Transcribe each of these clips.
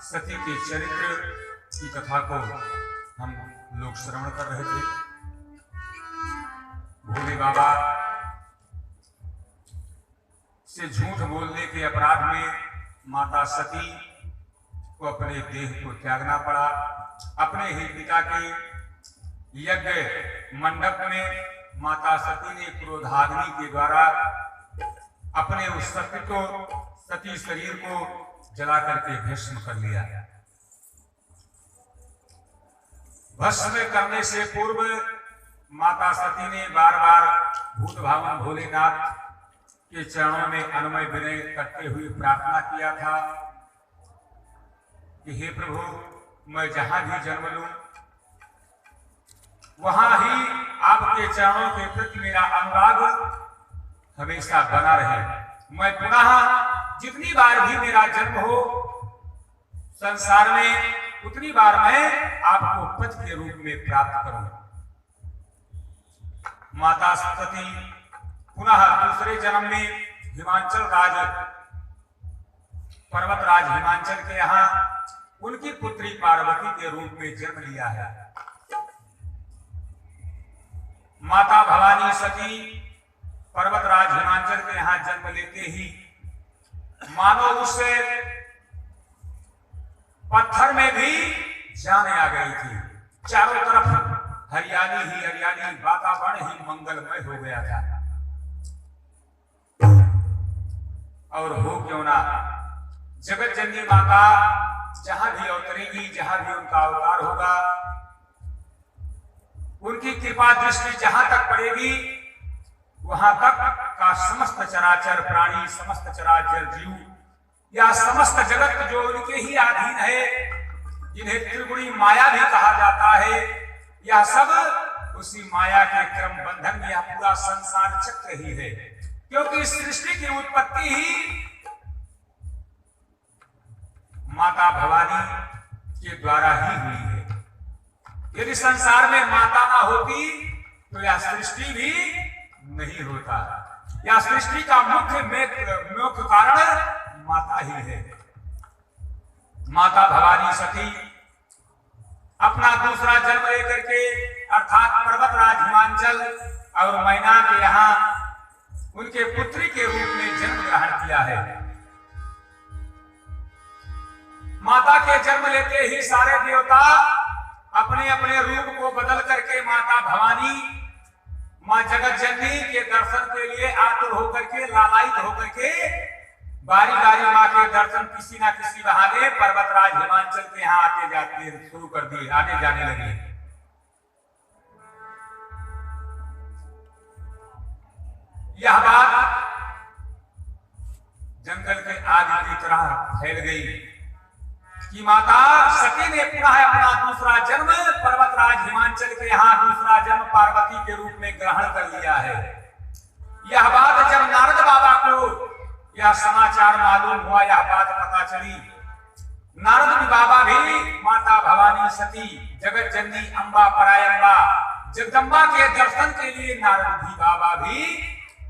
सती के चरित्र की कथा को हम लोग श्रवण कर रहे थे। भोले बाबा से झूठ बोलने के अपराध में माता सती को अपने देह को त्यागना पड़ा। अपने ही पिता के यज्ञ मंडप में माता सती ने क्रोधाग्नि के द्वारा अपने उस सती शरीर को जला करके भस्म कर लिया। भस्म करने से पूर्व माता सती ने बार बार भूत भावन भोलेनाथ के चरणों में अनुमय विनय करते हुए प्रार्थना किया था कि हे प्रभु, मैं जहां भी जन्म लूं वहां ही आपके चरणों के प्रति मेरा अनुराग हमेशा बना रहे। मैं पुनः जितनी बार भी मेरा जन्म हो संसार में उतनी बार मैं आपको पति के रूप में प्राप्त करूं। माता सती पुनः दूसरे जन्म में हिमांचल राज पर्वतराज हिमांचल के यहाँ उनकी पुत्री पार्वती के रूप में जन्म लिया है। माता भवानी सती पर्वतराज हिमाचल के यहां जन्म लेते ही मानो उससे पत्थर में भी जान आ गई थी। चारों तरफ हरियाली ही हरियाली, वातावरण ही मंगलमय हो गया था। और हो क्यों ना, जगत जननी माता जहां भी अवतरेगी, जहां भी उनका अवतार होगा, उनकी कृपा दृष्टि जहां तक पड़ेगी वहां तक का समस्त चराचर प्राणी, समस्त चराचर जीव या समस्त जगत जो उनके ही अधीन है, जिन्हें त्रिगुणी माया भी कहा जाता है, यह सब उसी माया के क्रम बंधन में यह पूरा संसार चक्र ही है। क्योंकि इस सृष्टि की उत्पत्ति ही माता भवानी के द्वारा ही हुई है। यदि संसार में माता ना होती तो यह सृष्टि भी नहीं होता। यह सृष्टि का मुख्य कारण माता ही है। माता भवानी सती अपना दूसरा जन्म लेकर के अर्थात पर्वतराज हिमांचल और मैना के यहाँ उनके पुत्री के रूप में जन्म ग्रहण किया है। माता के जन्म लेते ही सारे देवता अपने अपने रूप को बदल करके माता भवानी, मां जगत जननी के दर्शन के लिए आतुर होकर के, लालायित होकर के बारी बारी मां के दर्शन किसी ना किसी बहाने पर्वतराज हिमांचल के यहाँ आते जाते शुरू कर दिए, आने जाने लगे। यह बात जंगल के आग की तरह फैल गई कि माता सती ने पुनः अपना दूसरा जन्म पर्वतराज हिमांचल के यहाँ दूसरा जन्म पार्वती के रूप में ग्रहण कर लिया है। यह बात जब नारद बाबा को यह समाचार मालूम हुआ, यह बात पता चली, नारद बाबा भी माता भवानी सती जगत जननी अम्बा परायम्बा जगदम्बा के दर्शन के लिए नारद बाबा भी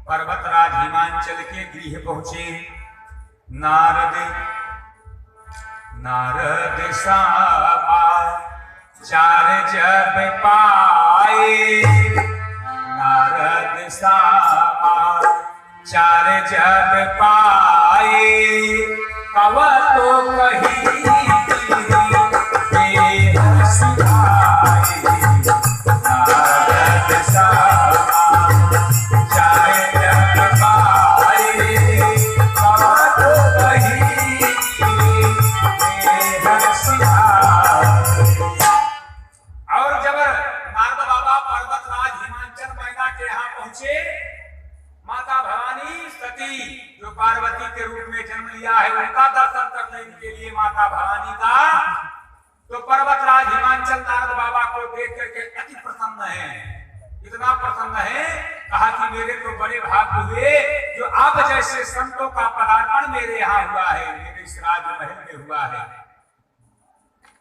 पर्वतराज हिमांचल के गृह पहुंचे। नारद समाचार जब पाए, नारद समाचार जब पाए, कवतो कही नारद समाचार जब पाए, कवतो कही और जब नारद बाबा पर्वतराज हिमांचल मैना के यहाँ पहुंचे, माता भवानी सती जो पार्वती के रूप में जन्म लिया है उनका दर्शन करने के लिए माता भवानी का, तो पर्वतराज हिमांचल नारद बाबा को देख करके अति प्रसन्न है। इतना प्रसन्न है, कहा कि मेरे तो बड़े भाग्य हुए जो आप जैसे संतों का पदार्पण मेरे यहाँ हुआ है, मेरे इस राजमहल में हुआ है।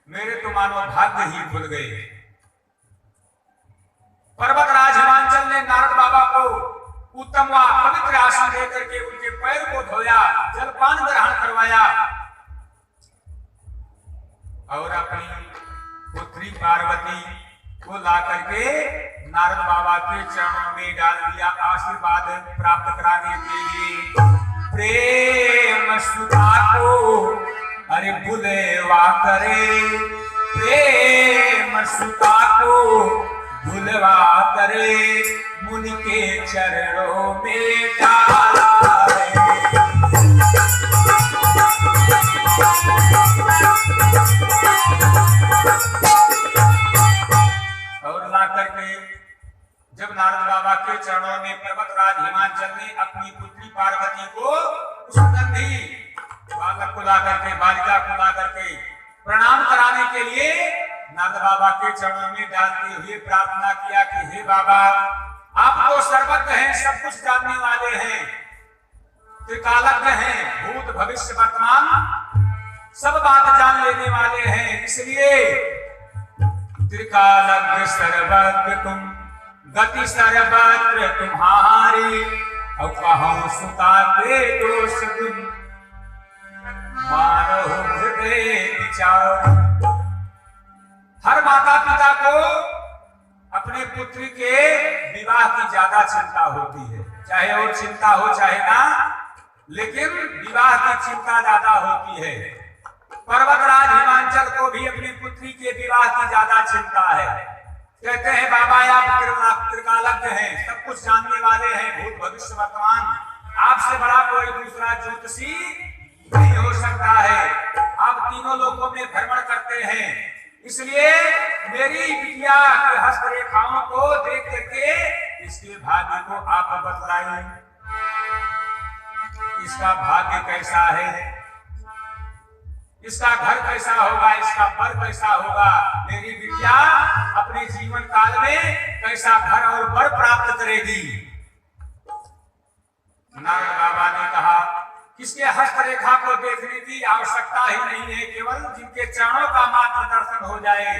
मेरे तो मानो भाग्य ही खुल गए। पर्वतराज हिमांचल ने नारद बाबा को उत्तम व पवित्र आसन देकर के उनके पैर को धोया, जलपान ग्रहण करवाया और अपनी पुत्री पार्वती को ला करके नारद बाबा के चरणों में डाल दिया आशीर्वाद प्राप्त कराने के लिए। प्रेम सुता को अरे बुलेवा करे, प्रेम सुता को बुलवा करे, मुनि के चरणों में डाला है। और ला करके जब नारद बाबा के चरणों में पर्वतराज हिमांचल ने अपनी पुत्री पार्वती को सुगंधी बालक को ला करके, बालिका को ला करके प्रणाम कराने के लिए नारद बाबा के चरणों में डालते हुए प्रार्थना किया कि हे बाबा, आप तो सर्वज्ञ हैं, सब कुछ जानने वाले हैं, त्रिकालज्ञ हैं, भूत भविष्य वर्तमान सब बात जान लेने वाले हैं, इसलिए त्रिकालज्ञ सर्वज्ञ तुम, गति सर्वत्र तुम्हारी, और कहूं सुता के दोष तुम, मानो हृदय चार। हर माता पिता को अपने पुत्री के विवाह की ज्यादा चिंता होती है, चाहे और चिंता हो चाहे ना, लेकिन विवाह की चिंता ज्यादा होती है। पर्वतराज हिमांचल को भी अपनी पुत्री के विवाह की ज्यादा चिंता है। कहते हैं बाबा आप त्रिकालज्ञ हैं, सब कुछ जानने वाले हैं, भूत भविष्य वर्तमान, आपसे बड़ा कोई दूसरा ज्योतिषी नहीं हो सकता है। आप तीनों लोकों में भ्रमण करते हैं, इसलिए मेरी बिटिया के हस्तरेखाओं को देख करके इसके भाग्य को आप बतलाइए, इसका भाग्य कैसा है, इसका घर कैसा होगा, इसका बर कैसा होगा, मेरी बिटिया अपने जीवन काल में कैसा घर और बर प्राप्त करेगी। नारद बाबा ने कहा किसके हस्तरेखा को देखने की आवश्यकता ही नहीं है, केवल जिनके चरणों का मात्र दर्शन हो जाए,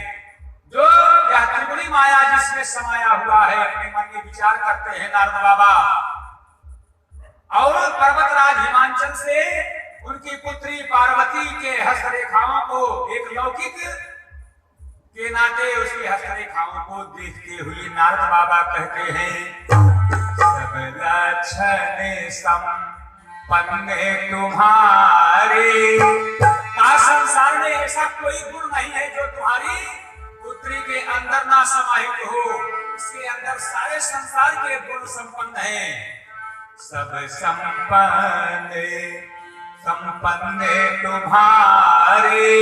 जो यह त्रिगुणी माया जिसमें समाया हुआ है, अपने मन में विचार करते हैं नारद बाबा। और पर्वतराज हिमांचल से उनकी पुत्री पार्वती के हस्तरेखाओं को एक लौकिक के नाते उसकी हस्तरेखाओं को देखते हुए नारद बाबा कहते हैं सब लक्षण संपन्न तुम्हारे, संसार में ऐसा कोई गुण नहीं है जो तुम्हारी पुत्री के अंदर ना समाहित हो, इसके अंदर सारे संसार के गुण संपन्न हैं। सब संपन्न तुम्हारे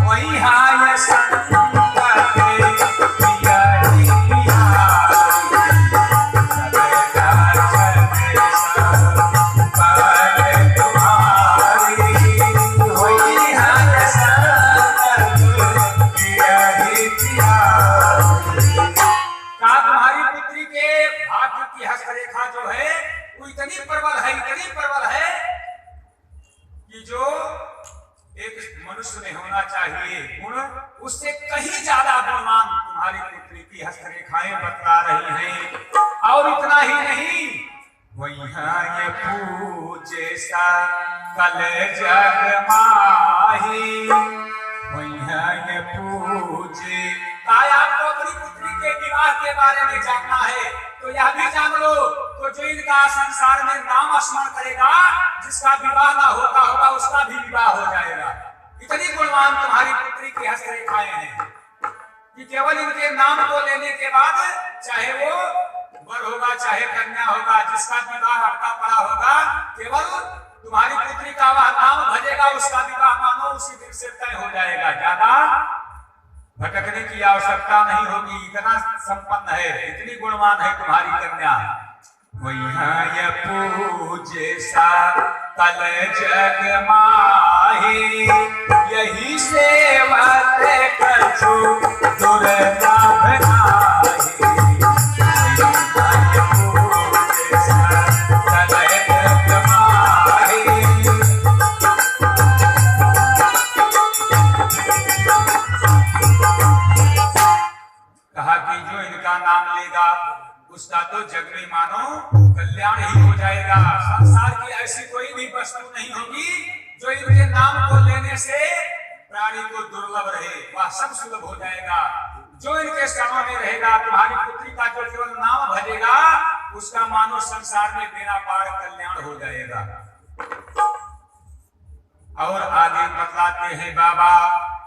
वही हाय इतनी प्रबल है कि जो एक मनुष्य में होना चाहिए गुण, उससे कहीं ज्यादा गुणवान तुम्हारी पुत्री की हस्तरेखाएं बतला रही हैं। और इतना ही नहीं, वही पूजे सकल जग माही, वही पूजे। आपको अपनी पुत्री के विवाह के बारे में जानना है तो यह भी जान लो, तो जो इनका संसार में नाम स्मरण करेगा, जिसका विवाह ना होता होगा उसका भी विवाह हो जाएगा। इतनी गुणवान तुम्हारी पुत्री की हस्तरेखाएं हैं कि केवल इनके नाम को लेने के बाद, चाहे वो वर होगा चाहे कन्या होगा, जिसका विवाह अटका पड़ा होगा, केवल तुम्हारी पुत्री का वह नाम भजेगा, उसका विवाह मानो उसी दिन से तय हो जाएगा। ज्यादा भटकने की आवश्यकता नहीं होगी, इतना संपन्न है, इतनी गुणवान है तुम्हारी कन्या। वही पूजे सकल जग माही, यही सेवत कछु दुर्लभ नाही। पूजे सकल जग माही। कहा कि जो इनका नाम लेगा उसका तो जग में मानो कल्याण ही हो जाएगा। संसार की ऐसी कोई भी वस्तु नहीं होगी जो इनके नाम को लेने से प्राणी को दुर्लभ रहे, वह सब सुलभ हो जाएगा। जो इनके शरणों में रहेगा, तुम्हारी पुत्री का जो केवल नाम भजेगा, उसका मानो संसार में बेड़ा पार कल्याण हो जाएगा। और आगे बतलाते हैं बाबा,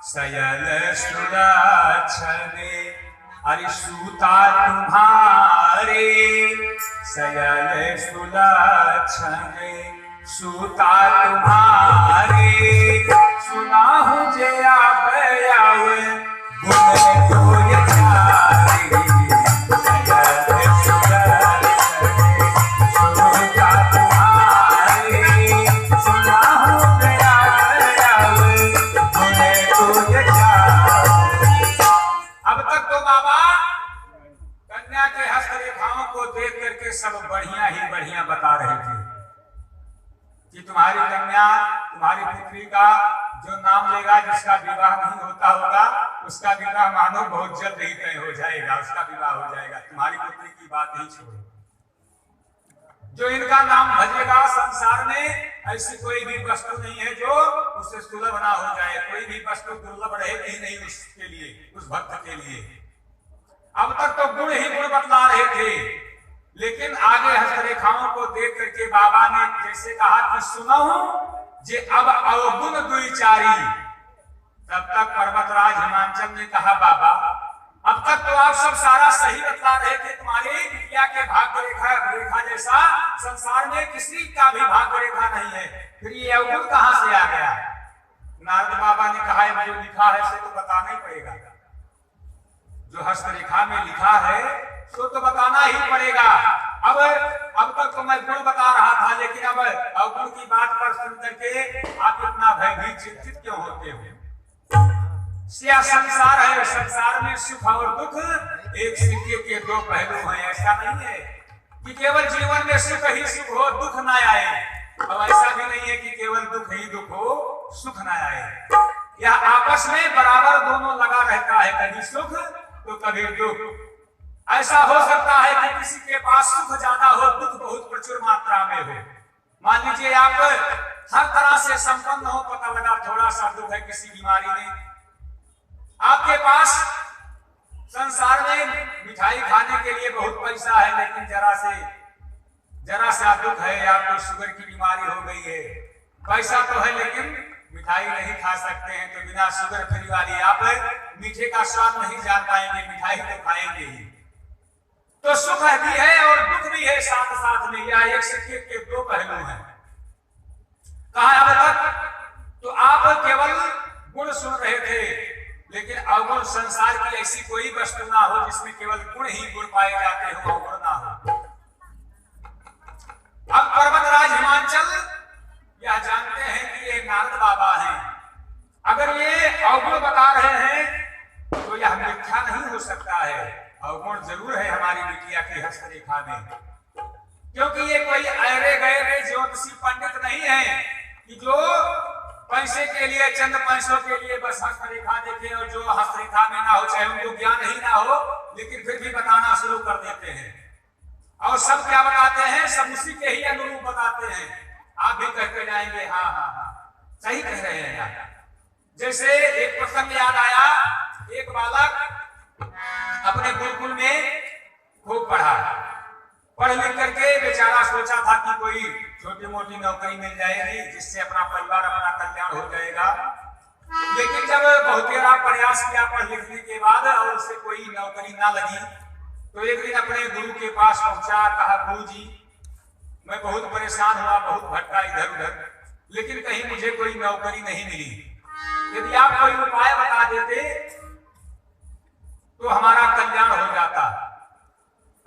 सयल सुलक्षण अरे सूता तुम्हारे, सयल सुलक्षण सूता तुम्हारे, सुनाहु जया बयाव गुण कोय चारे। सयल सुलक्षण सूता तुम्हारे, सुनाहु जया बयाव गुण कोय चारे। अब तक तो बाबा कन्या के हस्तरेखाओं को देख करके सब बढ़िया ही बढ़िया बता रहे थे कि तुम्हारी कन्या, तुम्हारी पुत्री का जो नाम लेगा, जिसका विवाह नहीं होता होगा, उसका विवाह मानो बहुत जल्द ही तय हो जाएगा, उसका विवाह हो जाएगा। तुम्हारी पुत्री की बात नहीं छोड़ो। जो इनका नाम भजेगा संसार में, ऐसी कोई भी वस्तु नहीं है जो उससे सुलभ ना हो जाए। कोई भी वस्तु दुर्लभ रहेगी नहीं उसके लिए, उस भक्त के लिए। अब तक तो गुण ही गुण बतला रहे थे, लेकिन आगे हस्तरेखाओं को देख करके बाबा ने जैसे कहा कि सुनहु जे अब अवगुण दुईचारी, तब तक पर्वतराज हिमांचल ने कहा बाबा अब तक तो आप सब सारा सही बतला रहे थे, तुम्हारी बिटिया के भाग्य रेखा जैसा संसार में किसी का भी भाग्य रेखा नहीं है, फिर ये अवगुण कहां से आ गया? नारद बाबा ने कहा है जो लिखा है से तो बताना ही पड़ेगा, जो हस्तरेखा में लिखा है सो तो बताना ही पड़ेगा। अब तक तो मैं गुण बता रहा था, लेकिन अब अवगुण की बात पर सुन करके आप इतना भयभीत चिंतित क्यों होते हो? यह संसार है, संसार में सुख और दुख एक सिक्के के दो पहलू हैं। ऐसा नहीं है कि केवल जीवन में सुख ही सुख हो दुख ना आए, और ऐसा भी नहीं है कि केवल दुख ही दुख हो सुख ना आए। यह आपस में बराबर दोनों लगा रहता है, कभी सुख तो कभी दुख। ऐसा हो सकता है कि किसी के पास सुख ज्यादा हो, दुख बहुत प्रचुर मात्रा में हो। मान लीजिए आप हर तरह से संपन्न हो, पता लगा थोड़ा सा दुख है किसी बीमारी में। आपके पास संसार में मिठाई खाने के लिए बहुत पैसा है, लेकिन जरा सा दुख है, आपको शुगर की बीमारी हो गई है। पैसा तो है लेकिन मिठाई नहीं खा सकते हैं, तो बिना शुगर फ्री वाली आप मीठे का स्वाद नहीं जान पाएंगे, मिठाई तो खाएंगे ही। तो सुख भी है और दुख भी है साथ साथ में, यह एक सिक्के के दो पहलू हैं। कहा अब तक तो आप केवल गुण सुन रहे थे, लेकिन अवगुण संसार की ऐसी कोई वस्तु ना हो जिसमें केवल गुण ही गुण पाए जाते हो, अवगुण ना हो। अब पर्वतराज हिमांचल यह जानते हैं कि ये नारद बाबा हैं, अगर ये अवगुण बता रहे हैं तो यह मिथ्या नहीं हो सकता है, अवगुण जरूर है हमारी बिटिया की हस्तरेखा में। क्योंकि ये कोई अरे गहरे ज्योतिषी पंडित नहीं है कि जो पैसे के लिए, चंद पैसों के लिए बस हस्तरेखा देखे, और जो हस्तरेखा में ना हो, चाहे उनको ज्ञान ही ना हो, लेकिन फिर भी बताना शुरू कर देते हैं। और सब क्या बताते हैं? सब उसी के ही अनुरूप बताते हैं। आप भी कहते जाएंगे हाँ हाँ हाँ सही कह रहे हैं यार। जैसे एक प्रसंग याद आया, एक बालक अपने गुरुकुल में खूब पढ़ा, पढ़ लिख करके बेचारा सोचा था कि कोई छोटी मोटी नौकरी मिल जाएगी जिससे अपना परिवार, अपना कल्याण हो जाएगा। लेकिन जब बहुतेरा प्रयास किया पढ़ लिखने के बाद और उसे कोई नौकरी ना लगी, तो एक दिन अपने गुरु के पास पहुंचा, कहा गुरु जी मैं बहुत परेशान हुआ, बहुत भटका इधर उधर, लेकिन कहीं मुझे कोई नौकरी नहीं मिली। यदि आप कोई उपाय बता देते तो हमारा कल्याण हो जाता।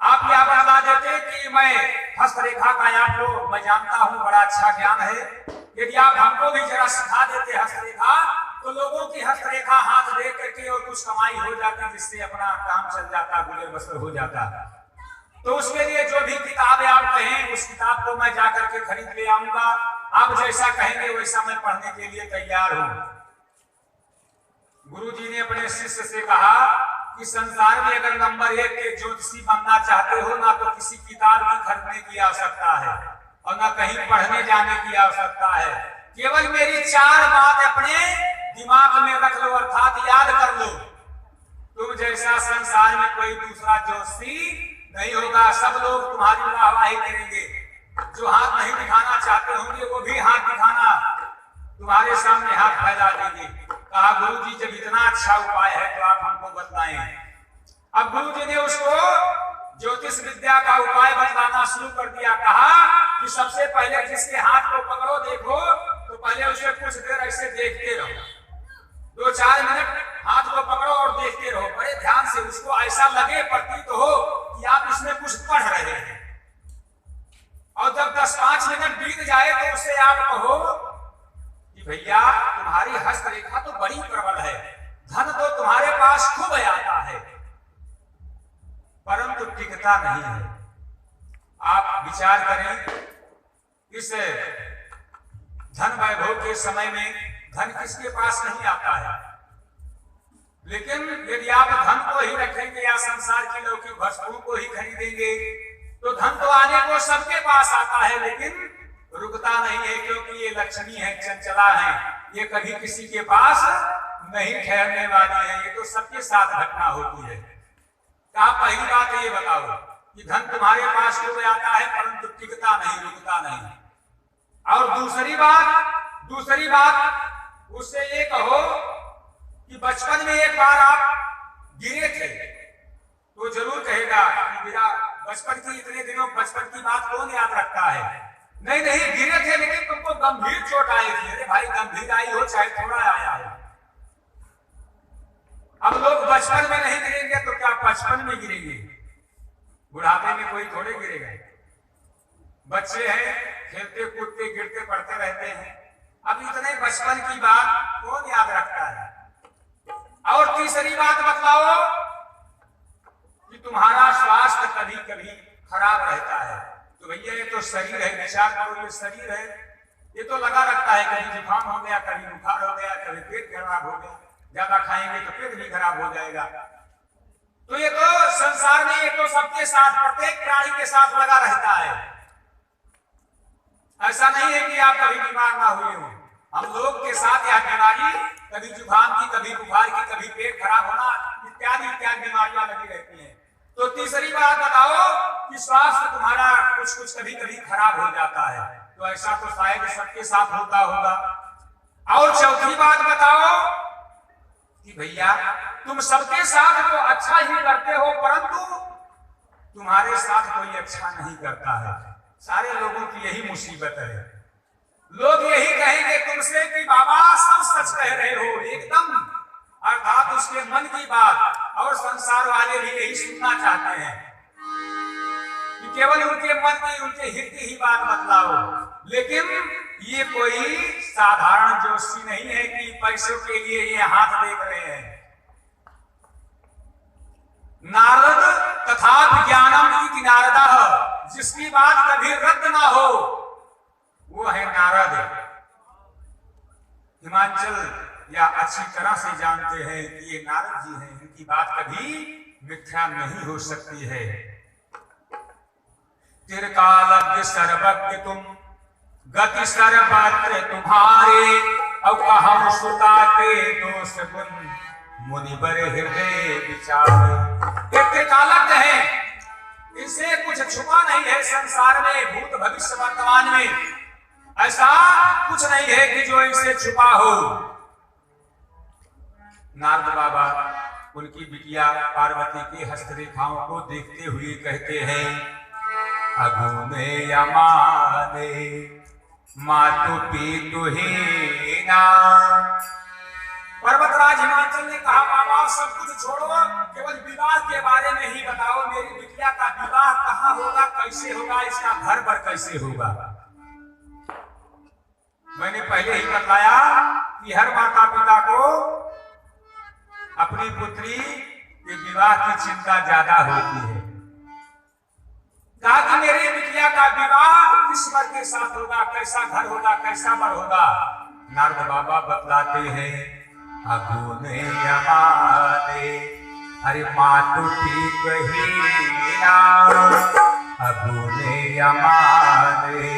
आप क्या बता देते कि मैं हस्तरेखा का आपको मैं जानता हूं, बड़ा अच्छा ज्ञान है, यदि आप हमको भी जरा सिखा देते हस्तरेखा, तो लोगों की हस्तरेखा हाथ देख करके और कुछ कमाई हो जाती, जिससे अपना काम चल जाता, गुजर बसर हो जाता। तो उसके लिए जो भी किताबें आप कहें उस किताब को मैं जाकर के खरीद ले आऊंगा, आप जैसा कहेंगे वैसा मैं पढ़ने के लिए तैयार हूं। गुरुजी ने अपने शिष्य से कहा कि संसार में अगर नंबर 1 के ज्योतिषी बनना चाहते हो, ना तो किसी किताब की खरीदने की आवश्यकता है और ना कहीं पढ़ने जाने की आवश्यकता है। केवल मेरी 4 बात अपने दिमाग में रख लो, अर्थात याद कर लो। तुम जैसा संसार में कोई दूसरा ज्योतिषी नहीं होगा, सब लोग तुम्हारी वाहवाही करेंगे। जो हाथ नहीं दिखाना चाहते होंगे वो भी हाथ दिखाना, तुम्हारे सामने हाथ फैला देंगे। कहा गुरु जी जब इतना अच्छा उपाय है तो आप हमको बतलाएं। अब गुरु जी ने उसको ज्योतिष विद्या का उपाय बतलाना शुरू कर दिया। कहा कि सबसे पहले जिसके हाथ को पकड़ो देखो, तो पहले उसे कुछ देर ऐसे देखते रहो, 2-4 मिनट हाथ को पकड़ो और देखते रहो, बड़े ध्यान से। उसको ऐसा लगे, प्रतीत हो कि आप इसमें कुछ पढ़ रहे हैं। और जब 10-5 मिनट बीत जाए तो उससे आप कहो कि भैया तुम्हारी हस्तरेखा तो बड़ी प्रबल है, धन तो तुम्हारे पास खूब आता है, परंतु टिकता नहीं है। आप विचार करें, इस धन वैभव के समय में धन किसके पास नहीं आता है, लेकिन यदि आप धन को ही रखेंगे या संसार की लौकिक वस्तुओं को ही खरीदेंगे तो धन तो आने को सबके पास आता है, लेकिन रुकता नहीं है, क्योंकि ये लक्ष्मी है, चंचला है, ये कभी किसी के पास नहीं ठहरने वाली है। ये तो सबके साथ घटना होती है। कहा पहली बात ये बताओ कि धन तुम्हारे पास हो आता है, परंतु टिकता नहीं, रुकता नहीं। और दूसरी बात उससे ये कहो कि बचपन में एक बार आप गिरे थे, तो जरूर कहेगा कि मेरा बचपन की इतने दिनों बचपन की बात कौन याद रखता है। नहीं गिरे थे, लेकिन तुमको गंभीर चोट आई थी। अरे भाई, गंभीर आई हो चाहे थोड़ा आया हो। अब लोग बचपन में नहीं गिरेंगे तो क्या बचपन में गिरेंगे? बुढ़ापे में कोई थोड़े गिरेगा। बच्चे हैं, खेलते कूदते गिरते पड़ते रहते हैं। अब इतने बचपन की बात कौन याद रखता है? और तीसरी बात बतलाओ कि तुम्हारा स्वास्थ्य कभी कभी खराब रहता है। तो भैया ये तो शरीर है, विचार करो, ये शरीर है, ये तो लगा रहता है। कभी जुकाम हो गया, कभी बुखार हो गया, कभी पेट खराब हो गया, ज्यादा खाएंगे तो पेट भी खराब हो जाएगा। तो ये तो संसार में, ये तो सबके साथ, प्रत्येक प्राणी के साथ लगा रहता है। ऐसा नहीं है कि आप कभी बीमार ना हुए हो। हम लोग के साथ यह बीमारी, कभी जुकाम की, कभी बुखार की, कभी पेट खराब होना, इत्यादि बीमारियां लगी रहती हैं। तो तीसरी बात बताओ कि स्वास्थ्य तुम्हारा कुछ कभी कभी खराब हो जाता है। तो ऐसा तो शायद सबके साथ होता होगा। और चौथी बात बताओ कि भैया तुम सबके साथ तो अच्छा ही करते हो, परंतु तुम्हारे साथ कोई अच्छा नहीं करता है। सारे लोगों की यही मुसीबत है। लोग यही कहेंगे तुमसे कि बाबा सब सच कह रहे हो एकदम, अर्थात उसके मन की बात। और संसार वाले भी यही सुनना चाहते हैं कि केवल उनके मन की, उनके हित की ही बात बतलाओ। लेकिन ये कोई साधारण जोशी नहीं है कि पैसों के लिए ये हाथ देख रहे हैं। नारद तथा विज्ञानम की नारदा, जिसकी बात कभी रद्द ना हो, वो है नारद। हिमाचल या अच्छी तरह से जानते हैं कि ये नारद जी हैं, इनकी बात कभी मिथ्या नहीं हो सकती है। तिरकालज्ञ सर्वज्ञ तुम, गति सर्वत्र तुम्हारे, अब हम सुता के दोष गुण, मुनिवर हृदय विचार। ये त्रिकालज्ञ है, इनसे कुछ छुपा नहीं है संसार में, भूत भविष्य वर्तमान में। ऐसा कुछ नहीं है कि जो इनसे छुपा हो। नारद बाबा उनकी बिटिया पार्वती की हस्तरेखाओं को देखते हुए कहते हैं, अगुने यमाने मातु पीतु हीना। पर्वतराज हिमाचल ने कहा, बाबा सब कुछ छोड़ो, केवल विवाह के बारे में ही बताओ। मेरी बिटिया का विवाह कहाँ होगा, कैसे होगा, इसका घर पर कैसे होगा? मैंने पहले ही बताया कि हर माता पिता को अपनी पुत्री के विवाह की चिंता ज्यादा होती है। कहा कि मेरी बिटिया का विवाह किस वर के साथ होगा, कैसा घर होगा, कैसा वर होगा? नारद बाबा बतलाते हैं, अगुने यमाने, अरे मातु पीत हीना, अगुने यमाने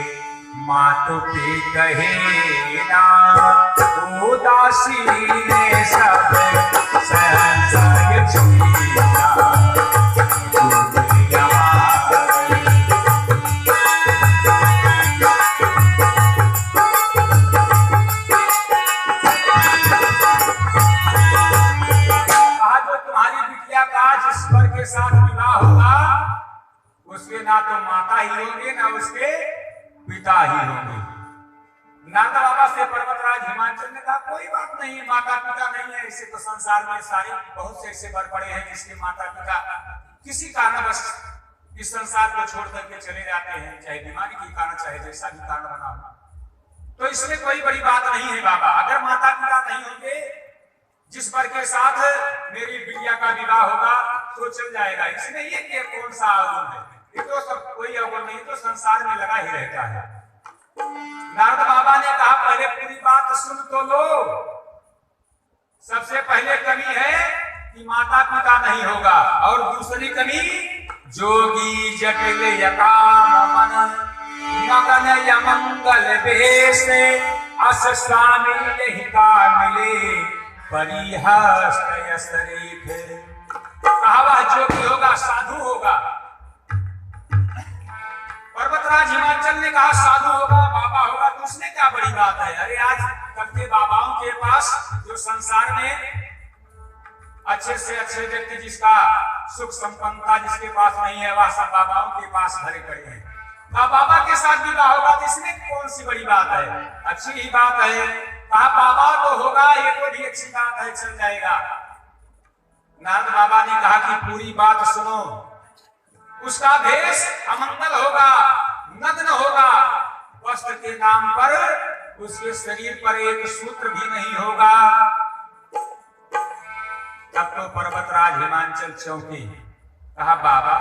मातु पीत हीना, उदासी ने सब सहन छीना। साथ विवाह होगा, उसके ना तो माता ही होंगे ना उसके पिता ही होंगे। नारद बाबा से पर्वतराज हिमाचल ने कहा, कोई बात नहीं, माता पिता नहीं है, इससे तो संसार में सारे बहुत से ऐसे बर पड़े हैं जिसके माता पिता किसी कारणवश इस संसार को छोड़ करके चले जाते हैं, चाहे बीमारी के कारण, चाहे जैसा भी कारण बना हो। तो इसमें कोई बड़ी बात नहीं है बाबा। अगर माता पिता नहीं होंगे, जिस वर के साथ मेरी बिटिया का विवाह होगा तो चल जाएगा। इसमें ये कौन सा अवगुण है? ये तो सब कोई अवगुण नहीं, तो संसार में लगा ही रहता है। नारद बाबा ने कहा, पहले पूरी बात सुन तो लो। सबसे पहले कमी है कि माता पिता नहीं होगा, और दूसरी कमी जोगी जटिल यकाम मन मगन यमंगल वेश अस स्वामी यही का मिले परिहस्त यशरीफ। कहा वह जोगी होगा, साधु होगा। पर्वतराज हिमाचल ने कहा साधु होगा, बाबा होगा, तो उसने क्या बड़ी बात है। अरे आज कल के बाबाओं के पास जो संसार में अच्छे से अच्छे व्यक्ति जिसका सुख संपन्नता जिसके पास नहीं है, वह सब बाबाओं के पास भरे पड़े हैं। बाबा के साथ विवाह होगा तो इसमें कौन सी बड़ी बात है, अच्छी ही बात है। कहा बाबा तो होगा, ये तो भी अच्छी बात है, चल जाएगा। नारद बाबा ने कहा कि पूरी बात सुनो। उसका भेष अमंगल होगा, नग्न होगा, वस्त्र के नाम पर उसके शरीर पर एक सूत्र भी नहीं होगा। तब तो पर्वतराज हिमाचल चौंके। कहा बाबा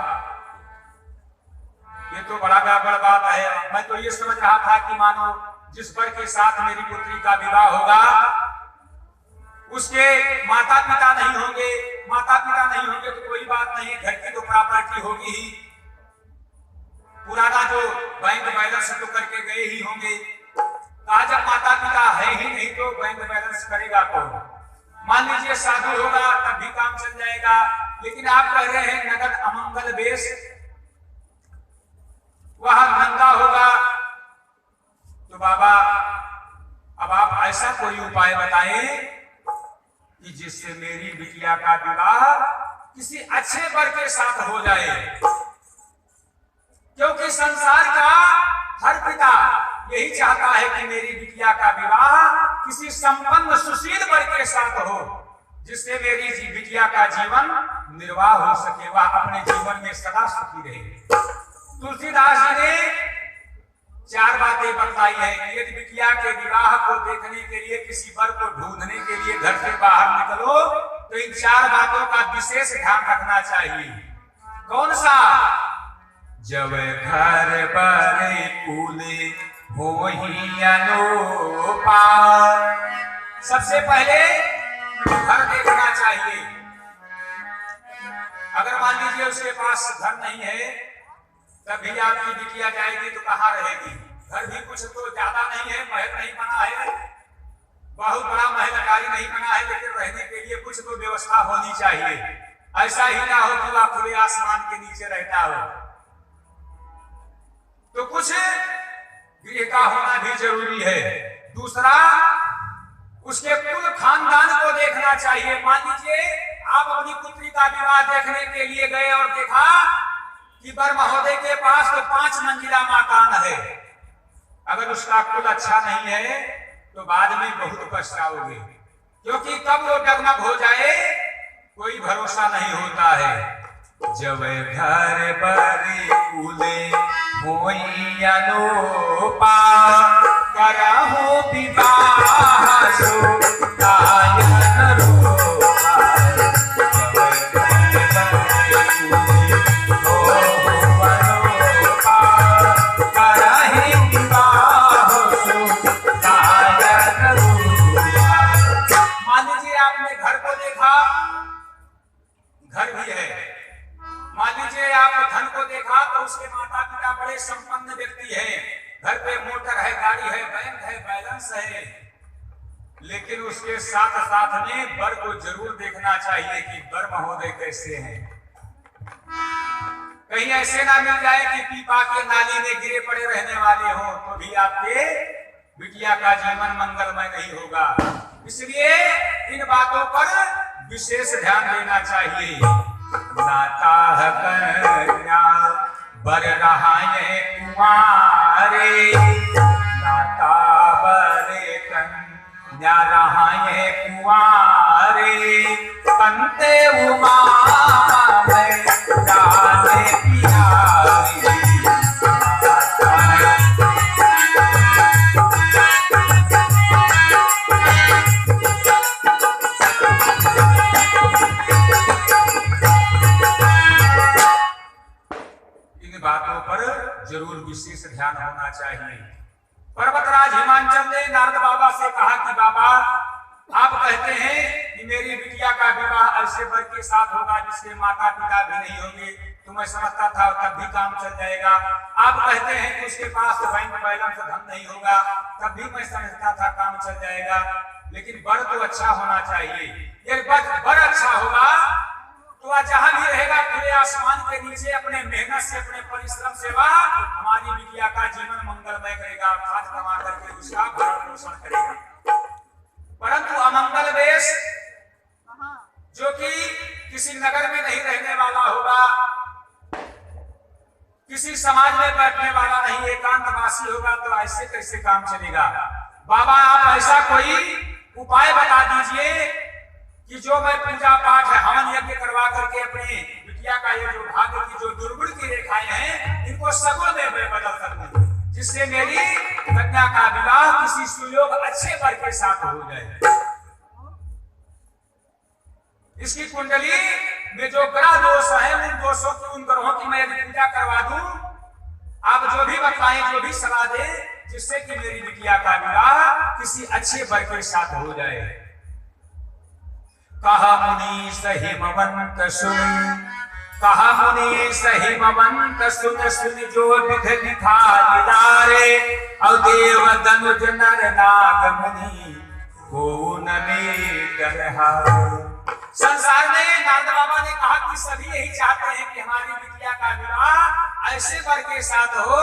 ये तो बड़ा गड़बड़ बात है। मैं तो ये समझ रहा था कि मानो जिस वर के साथ मेरी पुत्री का विवाह होगा उसके माता पिता नहीं होंगे। माता पिता नहीं होंगे तो कोई बात नहीं, घर की तो प्रॉपर्टी होगी ही, पुराना जो बैंक बैलेंस तो करके गए ही होंगे। कहा जब माता पिता है ही नहीं तो बैंक बैलेंस करेगा कौन। मान लीजिए साधु होगा तब भी काम चल जाएगा, लेकिन आप कह रहे हैं नगद अमंगल वेश, वह नंगा होगा। तो बाबा अब आप ऐसा कोई उपाय बताएं कि जिससे मेरी बिटिया का विवाह किसी अच्छे वर के साथ हो जाए, क्योंकि संसार का हर पिता यही चाहता है कि मेरी बिटिया का विवाह किसी संपन्न सुशील वर के साथ हो, जिससे मेरी बिटिया का जीवन निर्वाह हो सके, वह अपने जीवन में सदा सुखी रहे। तुलसीदास जी ने 4 बातें बताई है कि यदि बिटिया के विवाह को देखने के लिए किसी वर को ढूंढने के लिए घर से बाहर निकलो तो इन 4 बातों का विशेष ध्यान रखना चाहिए। कौन सा? जब घर पर कूले होही अनोपा, सबसे पहले घर देखना चाहिए। अगर मान लीजिए उसके पास घर नहीं है तभी आपकी बिटिया जाएगी तो कहाँ रहेगी। घर भी कुछ तो ज्यादा नहीं है, महल नहीं बना है, बहुत बड़ा महल अटारी नहीं बना है, लेकिन रहने के लिए कुछ तो व्यवस्था होनी चाहिए। ऐसा ही ना हो कि वह खुले आसमान के नीचे रहता हो। तो कुछ गृह का होना भी जरूरी है। दूसरा, उसके कुल खानदान को देखना चाहिए। मान लीजिए आप अपनी पुत्री का विवाह देखने के लिए गए और देखा कि वर महोदय के पास तो 5 मंजिला मकान है। अगर उसका कुल अच्छा नहीं है तो बाद में बहुत पछताओगे, क्योंकि कब वो डगमग हो जाए कोई भरोसा नहीं होता है। जब घर पर कूले होई अनोपा, करहु विवाह सो कायन रोपा। घर भी है, मान लीजिए आप धन को देखा तो उसके माता पिता बड़े संपन्न व्यक्ति हैं, घर पे मोटर है, गाड़ी है, बैंक है, बैलेंस है, लेकिन उसके साथ साथ में वर को जरूर देखना चाहिए कि वर महोदय कैसे हैं। कहीं ऐसे ना मिल जाए कि पीपा के नाली में गिरे पड़े रहने वाले हो तो भी आपके बिटिया का जीवन मंगलमय नहीं होगा। इसलिए इन बातों पर विशेष ध्यान देना चाहिए। नाता कन्या बर रहाए कुमारे, नाता बर कन्या रहाए कुमारे, कंते उमा में जाने प्यारी। बातों पर जरूर विशेष ध्यान होना चाहिए। पर्वतराज हिमाचल ने नारद बाबा से कहा कि बाबा आप कहते हैं कि मेरी बिटिया का विवाह ऐसे वर के साथ होगा जिसके माता पिता भी नहीं होंगे, तो मैं समझता था तब भी काम चल जाएगा। आप कहते हैं कि उसके पास तो बैंक बैलेंस धन नहीं होगा, तब भी मैं समझता था काम चल जाएगा। लेकिन बर तो अच्छा होना चाहिए। ये बर अच्छा होगा तो वह जहां भी रहेगा खुले आसमान के नीचे अपने मेहनत से, अपने परिश्रम से वह हमारी बिटिया का जीवन मंगलमय करेगा, खाद कमा करके उसका भरण पोषण करेगा। परंतु अमंगल वेश जो कि किसी नगर में नहीं रहने वाला होगा, किसी समाज में बैठने वाला नहीं, एकांतवासी होगा, तो ऐसे कैसे काम चलेगा? बाबा आप ऐसा कोई उपाय बता दीजिए कि जो मैं पूजा पाठ है हवन यज्ञ करवा करके अपनी बिटिया का ये जो भाग्य की जो दुर्गुण की रेखाएं हैं इनको सगुण में मैं बदल सकूं, जिससे मेरी कन्या का विवाह किसी सुयोग अच्छे वर के साथ हो जाए। इसकी कुंडली में जो ग्रह दोष है उन दोषों की, उन ग्रहों की मैं यदि पूजा करवा दूं, आप जो भी बताएं, जो भी सलाह दे, जिससे कि मेरी बिटिया का विवाह किसी अच्छे वर के साथ हो जाए। कहा मुनि सहिमवंत सुन, कहा मुनि सहिमवंत सुन, सुन जो विध लिखा दिलारे, और देव धनुज नर नाग मुनि को न डर। संसार में नारद बाबा ने कहा कि सभी यही चाहते हैं कि हमारी बिटिया का विवाह ऐसे वर के साथ हो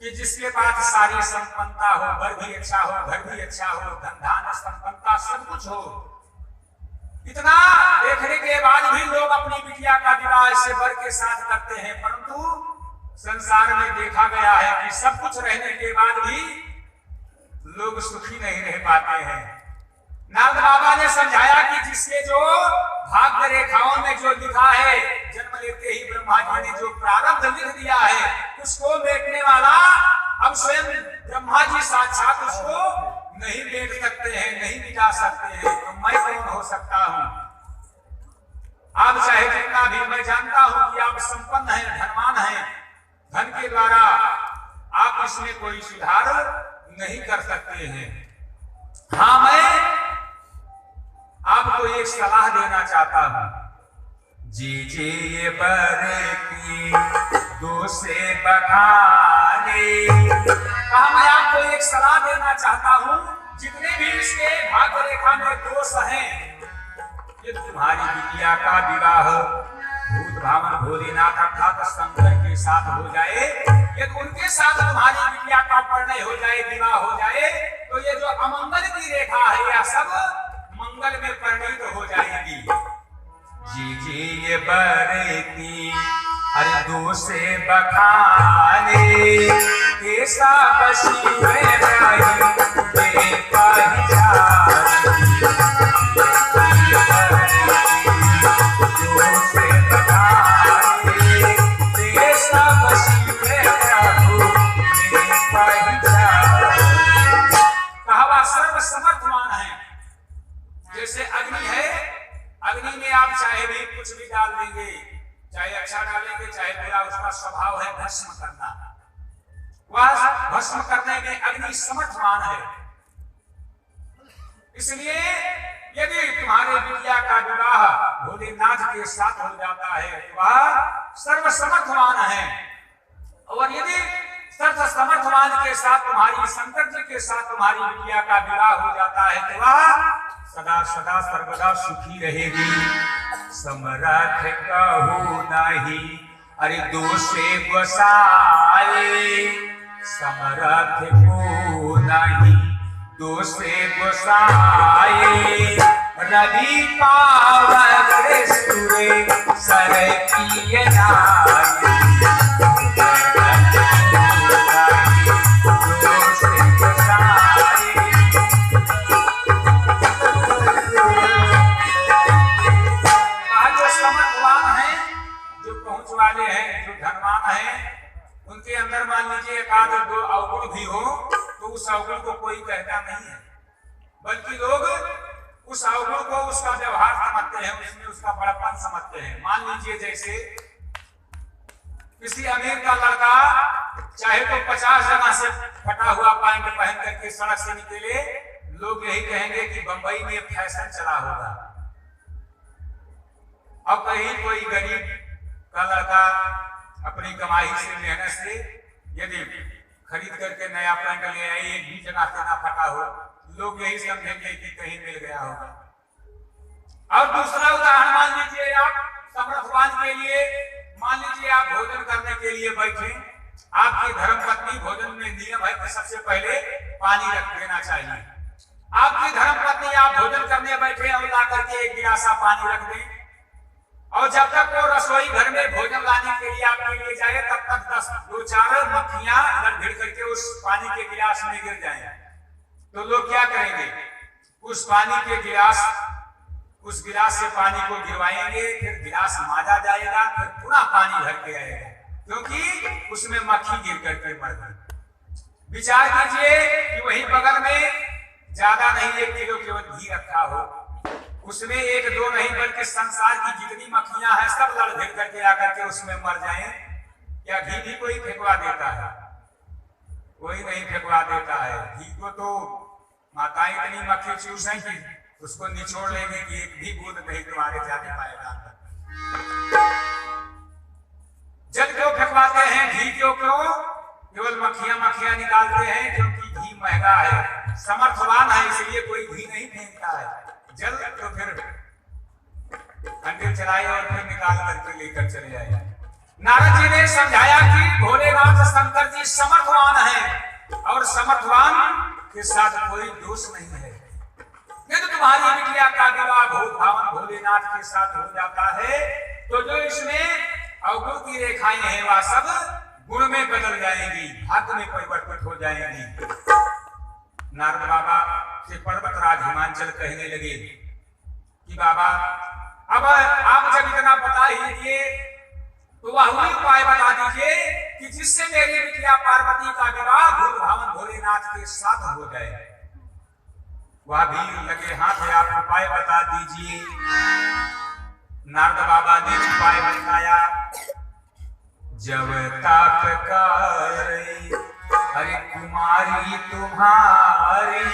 कि जिसके पास सारी संपन्नता हो, वर भी अच्छा हो, घर भी अच्छा हो, धन धान संपन्नता सब कुछ हो। इतना देखने के बाद भी लोग अपनी बिटिया का विवाह ऐसे वर के साथ करते हैं, परंतु संसार में देखा गया है कि सब कुछ रहने के बाद भी लोग सुखी नहीं रह पाते हैं। नारद बाबा ने समझाया कि जिसके जो भाग्य रेखाओं में जो लिखा है, जन्म लेते ही ब्रह्मा जी ने जो प्रारब्ध लिख दिया है, उसको मेटने वाला अब स्वयं ब्रह्मा जी साक्षात उसको नहीं मेट सकते हैं, नहीं मिटा सकते हैं, तो मैं कौन हो सकता हूं? आप चाहे जितना भी, मैं जानता हूं कि आप संपन्न हैं, धनवान हैं, धन के द्वारा आप इसमें कोई सुधार नहीं कर सकते हैं। हाँ, मैं आपको एक सलाह देना चाहता हूं। जी जी ये बर की दो से बखाने, मैं आपको एक सलाह देना चाहता हूं, जितने भी इसके भाग्य रेखा में दोष हैं, ये तुम्हारी बिटिया का विवाह भूत भावन भोलेनाथ अर्थात शंकर के साथ हो जाए, यदि उनके साथ तुम्हारी बिटिया का परिणय हो जाए, विवाह हो जाए, तो ये जो अमंगल की रेखा है यह सब मंगल में परिणित हो जाएगी। जी जी ये बरती अरे दो से बखाने, कैसा बसी में रही सर्वसमर्थमान है। जैसे अग्नि है, अग्नि में आप चाहे भी कुछ भी डाल देंगे, चाहे अच्छा डालेंगे चाहे बुरा, उसका स्वभाव है भस्म करना। वह भस्म करने में अग्नि समर्थमान है। इसलिए यदि तुम्हारे बिटिया का विवाह भोलेनाथ के साथ हो जाता है तो वह सर्वसमर्थमान है, और यदि सर्व समर्थमान के साथ तुम्हारी शंकर जी के साथ तुम्हारी बिटिया का विवाह हो जाता है तो वह सदा सदा सर्वदा सुखी रहेगी। समरथ कहू नहीं अरे दो से गोसाए, समरथ को नहीं दो से गोसाए, रवि पावन सूर्य सर की नाई, वाले हैं जो धनवान हैं, उनके अंदर मान लीजिए एक आध दो अवगुण भी हो तो उस अवगुण को कोई कहता नहीं है, बल्कि लोग उस अवगुण को उसका व्यवहार समझते हैं, उसमें उसका बड़प्पन समझते हैं। मान लीजिए जैसे किसी अमीर का लड़का चाहे तो 50 जगह से फटा हुआ पैंट पहन करके सड़क से निकले, लोग यही कहेंगे कि बंबई में फैशन चला होगा। अब कहीं कोई गरीब का लड़का अपनी कमाई से, मेहनत से यदि खरीद करके नया पैंट ले आई, एक भी जगह से ना फटा हो, लोग यही समझेंगे कि कहीं मिल गया होगा। और दूसरा उदाहरण मान लीजिए आप, समर्थवान के लिए मान लीजिए आप भोजन करने के लिए बैठे, आपकी धर्मपत्नी, भोजन में नियम है कि सबसे पहले पानी रख देना चाहिए। आपकी धर्मपत्नी आप भोजन करने बैठे और ला करके एक गिलासा पानी रख दें, और जब तक वो रसोई घर में भोजन लाने के लिए आपके लिए जाए तब तक 2-4 मक्खियां लड़ भिड़ करके उस पानी के गिलास में गिर जाएं, तो लोग क्या करेंगे? उस पानी के गिलास, उस गिलास से पानी को गिरवाएंगे, फिर गिलास माजा जाएगा, फिर पुनः पानी भर के आएगा, क्योंकि उसमें मक्खी गिर करके मर गई। विचार कीजिए कि वही बगल में ज्यादा नहीं 1 किलो केवल घी रखा हो, उसमें 1-2 नहीं बल्कि संसार की जितनी मक्खियां हैं सब लड़ भिड़ करके आकर के उसमें मर जाएं। क्या घी भी कोई फेंकवा देता है? कोई नहीं फेंकवा देता है। घी को तो माताएं इतनी मक्खी चूस हैं कि उसको निचोड़ लेंगे कि एक भी बूंद नहीं तुम्हारे जाने पाएगा। जल क्यों फेंकवाते हैं? घी क्यों? केवल मक्खियां निकालते हैं, क्योंकि घी महंगा है, समर्थवान है, इसलिए कोई घी नहीं फेंकता है। जल तो फिर कंडील चलाए और फिर निकाल करके लेकर चले जाए। नारद जी ने समझाया कि भोलेनाथ शंकर जी समर्थवान हैं और समर्थवान के साथ कोई दोष नहीं है। यदि तुम्हारी बिटिया का विवाह भूत भावन भोलेनाथ के साथ हो जाता है तो जो इसमें अवगुण की रेखाएं हैं वह सब गुण में बदल जाएंगी, भाग्य में परिवर्तित हो जाएंगी। नारद बाबा से पर्वतराज हिमांचल कहने लगे कि बाबा अब आप जब इतना बता ही दिए तो वह उपाय बता दीजिए कि जिससे मेरी बिटिया पार्वती का विवाह भूत भावन भोलेनाथ के साथ हो जाए। वह भी लगे हाथ, आप उपाय बता दीजिए। नारद बाबा ने उपाय बताया। जब ताप कर अरे कुमारी तुम्हारी,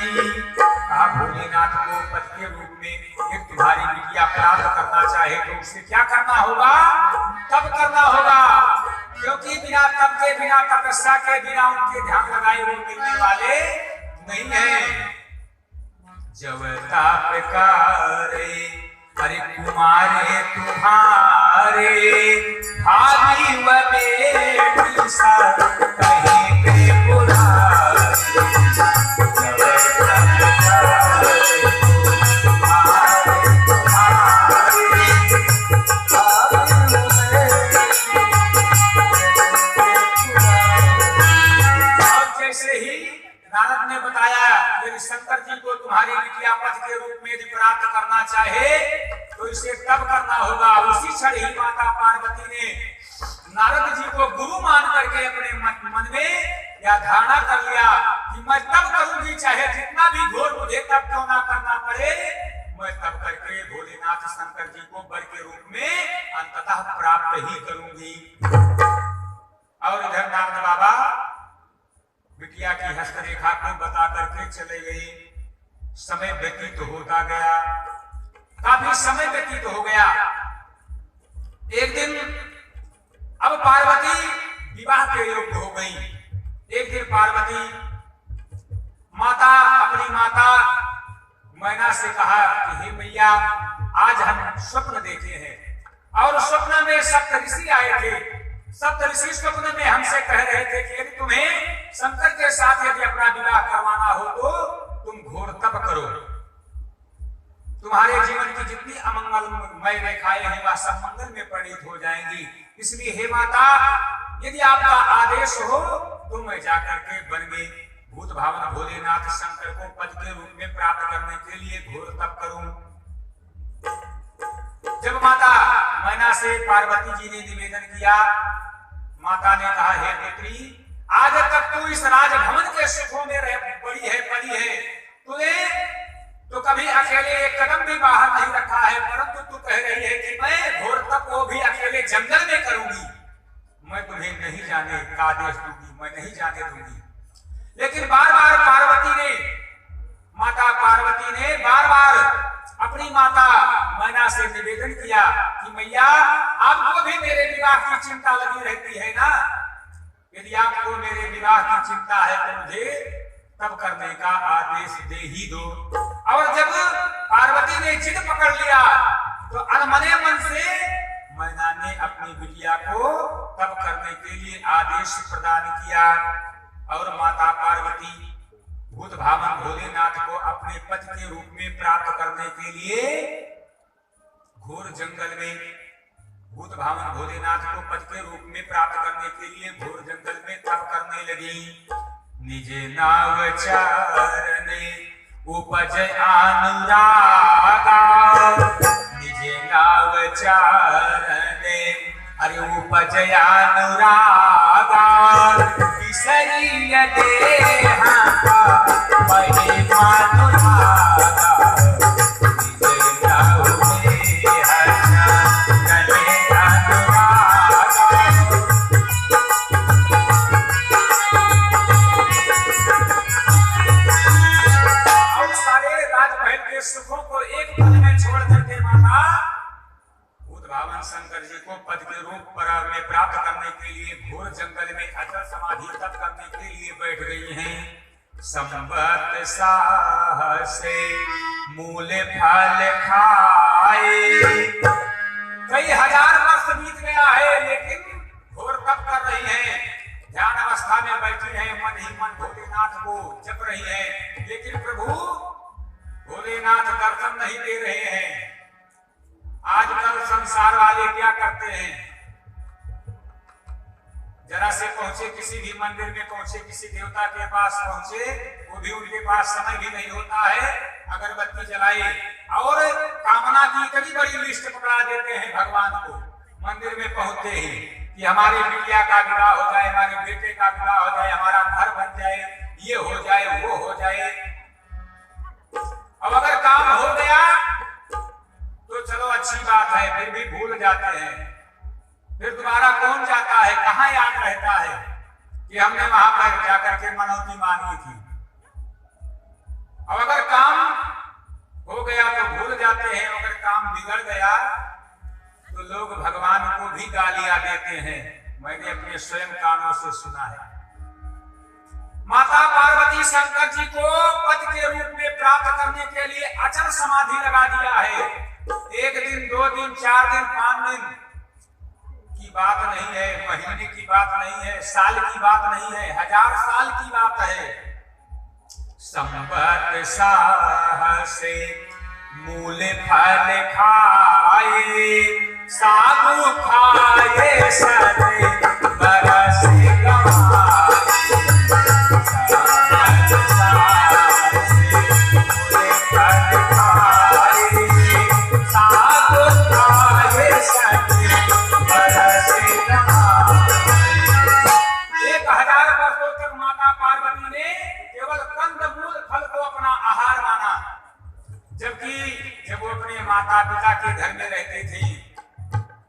कहा भोलेनाथ को पति के रूप में एक तुम्हारी बिटिया प्राप्त करना चाहे तो उसे क्या करना होगा? तब करना होगा, क्योंकि बिना तप के, बिना तपस्या के, बिना उनके ध्यान लगाए वो मिलने वाले नहीं है। जब ताप करे अरे कुमारे तुम्हारे, भाभी बने सा कहीं पे पुरारी। जैसे ही नारद ने बताया यदि शंकर जी को तुम्हारी बिटिया पति के रूप में यदि प्राप्त करना चाहे तो इसे तब करना होगा। उसी क्षण ही माता पार्वती ने नारद जी को गुरु मान करके अपने मन में या धारणा कर लिया कि मैं तब करूंगी, चाहे जितना भी घोर मुझे तब क्यों ना करना पड़े, मैं तब करके भोलेनाथ शंकर जी को वर के रूप में अंततः प्राप्त ही करूंगी। और इधर नारद बाबा बिटिया की हस्तरेखा को बता करके चले गए। समय व्यतीत होता गया, काफी समय व्यतीत हो गया। एक दिन अब पार्वती विवाह के योग्य हो गई। एक दिन पार्वती अपनी माता मैना से कहा कि हे मैया, आज हम स्वप्न देखे हैं और स्वप्न में सप्तऋषि आए थे। सप्तऋषि स्वप्न में हमसे कह रहे थे कि यदि तुम्हें शंकर के साथ यदि अपना विवाह करवाना हो तो तुम घोर तप करो, तुम्हारे जीवन की जितनी अमंगलमय रेखाएं हैं वह सब मंगल में परिणित हो जाएंगी। इसलिए हे माता, यदि आपका आदेश हो तो मैं जाकर के वन में भूत भावन भोलेनाथ शंकर को पद के रूप में प्राप्त करने के लिए घोर तप करूं। जब माता मैना से पार्वती जी ने निवेदन किया, माता ने कहा हे पुत्री, आज तक तू इस राजभवन के सुखों में पड़ी है, तूने तो कभी अकेले एक कदम भी बाहर नहीं रखा है, परंतु तू कह रही है कि मैं घोर तप को भी अकेले जंगल में करूंगी। मैं तुम्हें नहीं जाने का आदेश दूंगी, मैं नहीं जाने दूंगी। लेकिन बार बार माता पार्वती ने बार बार अपनी माता मैना से निवेदन किया कि मैया आपको भी मेरे विवाह की चिंता लगी रहती है ना, यदि आपको मेरे विवाह की चिंता है तो मुझे तब करने का आदेश दे ही दो। और जब पार्वती ने जिद पकड़ लिया तो अनमने मन से मैना ने अपनी बिटिया को तब करने के लिए आदेश प्रदान किया। और माता पार्वती भूत भावन भोलेनाथ को अपने पति के रूप में प्राप्त करने के लिए घोर जंगल में, भूत भावन भोलेनाथ को पति के रूप में प्राप्त करने के लिए घोर जंगल में तप करने लगी। निजे नाव चरने उपज अनुरागा, निजे नाव चरने अरे उपज अनुरागा, विसरिय देहा महिमा अनुरागा, निजे नाव में हर्षा कने अनुरागा। और सारे राजमहल के सुखों को एक पल में छोड़ करके माता भूत भावन शंकर जी को पद के रूप में प्राप्त करने के लिए घोर जंगल में अचल समाधि तप करने के लिए बैठ गई हैं। संबत साहसे मूल फल खाए, कई हजार वर्ष बीत गया है लेकिन घोर तप कर रही हैं, ध्यान अवस्था में बैठी हैं, मन ही मन भोलेनाथ को जप रही हैं, लेकिन प्रभु भोलेनाथ दर्शन नहीं दे रहे हैं। आजकल संसार वाले क्या करते हैं, जरा से पहुंचे किसी भी मंदिर में पहुंचे, किसी देवता के पास पहुंचे, वो भी उनके पास समय भी नहीं होता है, अगरबत्ती जलाई और कामना की इतनी बड़ी लिस्ट पकड़ा देते हैं भगवान को मंदिर में पहुंचते ही कि हमारे बिटिया का विवाह हो जाए, हमारे बेटे का विवाह हो जाए, हमारा घर बन जाए, ये हो जाए, वो हो जाए। अब अगर काम हो गया तो चलो अच्छी बात है, फिर भी भूल जाते हैं, फिर दोबारा कौन जाता है, कहाँ याद रहता है कि हमने वहां पर जाकर के मनौती मांगी थी। अब अगर काम हो गया तो भूल जाते हैं, अगर काम बिगड़ गया तो लोग भगवान को भी गालियां देते हैं। मैंने अपने स्वयं कानों से सुना है। माता पार्वती शंकर जी को पति के रूप में प्राप्त करने के लिए अचल समाधि लगा दिया है। एक दिन, 2 दिन, 4 दिन, 5 दिन की बात नहीं है, महीने की बात नहीं है, साल की बात नहीं है, 1000 साल की बात है। संबत साहसे मूल फल खाए, साबु खाए सने बरस गवाए। संबत साहसे मूल फल खाए, साबु खाए सने बरस गवाए। 1000 वर्षों तक माता पार्वती ने केवल कंदमूल फल को अपना आहार माना, जबकि जब वो अपने माता पिता के घर में रहते थे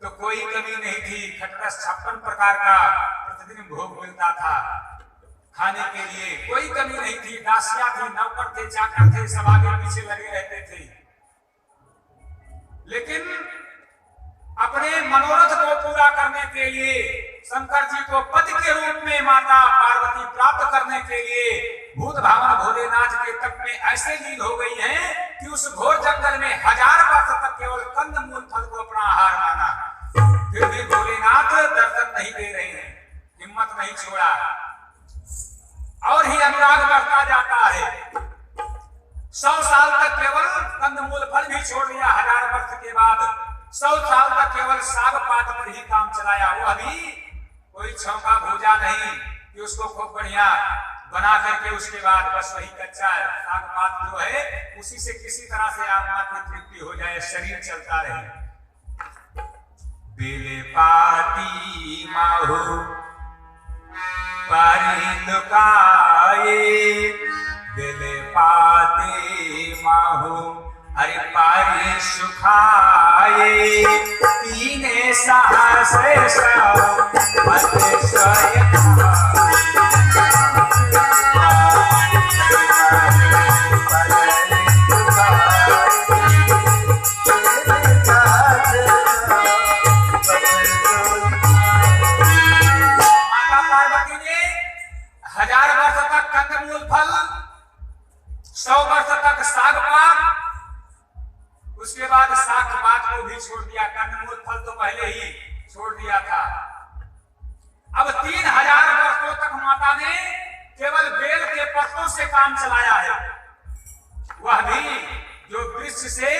तो कोई कमी नहीं थी, खटरस 56 प्रकार का प्रतिदिन भोग मिलता था खाने के लिए, कोई कमी नहीं थी। दासियां थी, नौकर थे, चाकर थे, सब आगे पीछे लगे रहते थे। लेकिन अपने मनोरथ को पूरा करने के लिए, शंकर जी को पति के रूप में माता पार्वती प्राप्त करने के लिए भूत भावन भोलेनाथ के तप में ऐसे लीन हो गई हैं कि उस घोर जंगल में 1000 वर्ष तक केवल कंदमूल फल को अपना आहार माना। फिर भी भोलेनाथ दर्शन नहीं दे रहे हैं, हिम्मत नहीं छोड़ा और ही अनुराग बढ़ता जाता है। 100 साल तक केवल कंदमूल फल भी छोड़ दिया, 1000 वर्ष के बाद 100 साल तक केवल साग पात पर ही काम चलाया। वो अभी कोई छौंका भूजा नहीं कि उसको खूब बढ़िया बना करके उसके बाद बस वही कच्चा साग पात जो है उसी से किसी तरह से आत्मा की तृप्ति हो जाए, शरीर चलता रहे। बेले पाती माहू पारी लुकाए, बेले पाती माहू अरे पारी सुखाए, तीने साहस स्वयं उसके बाद शाक बात को भी छोड़ दिया, कंदमूल फल तो पहले ही छोड़ दिया था। अब 3000 वर्षों तक माता ने केवल बेल के पत्तों से काम चलाया है, वह भी जो वृक्ष से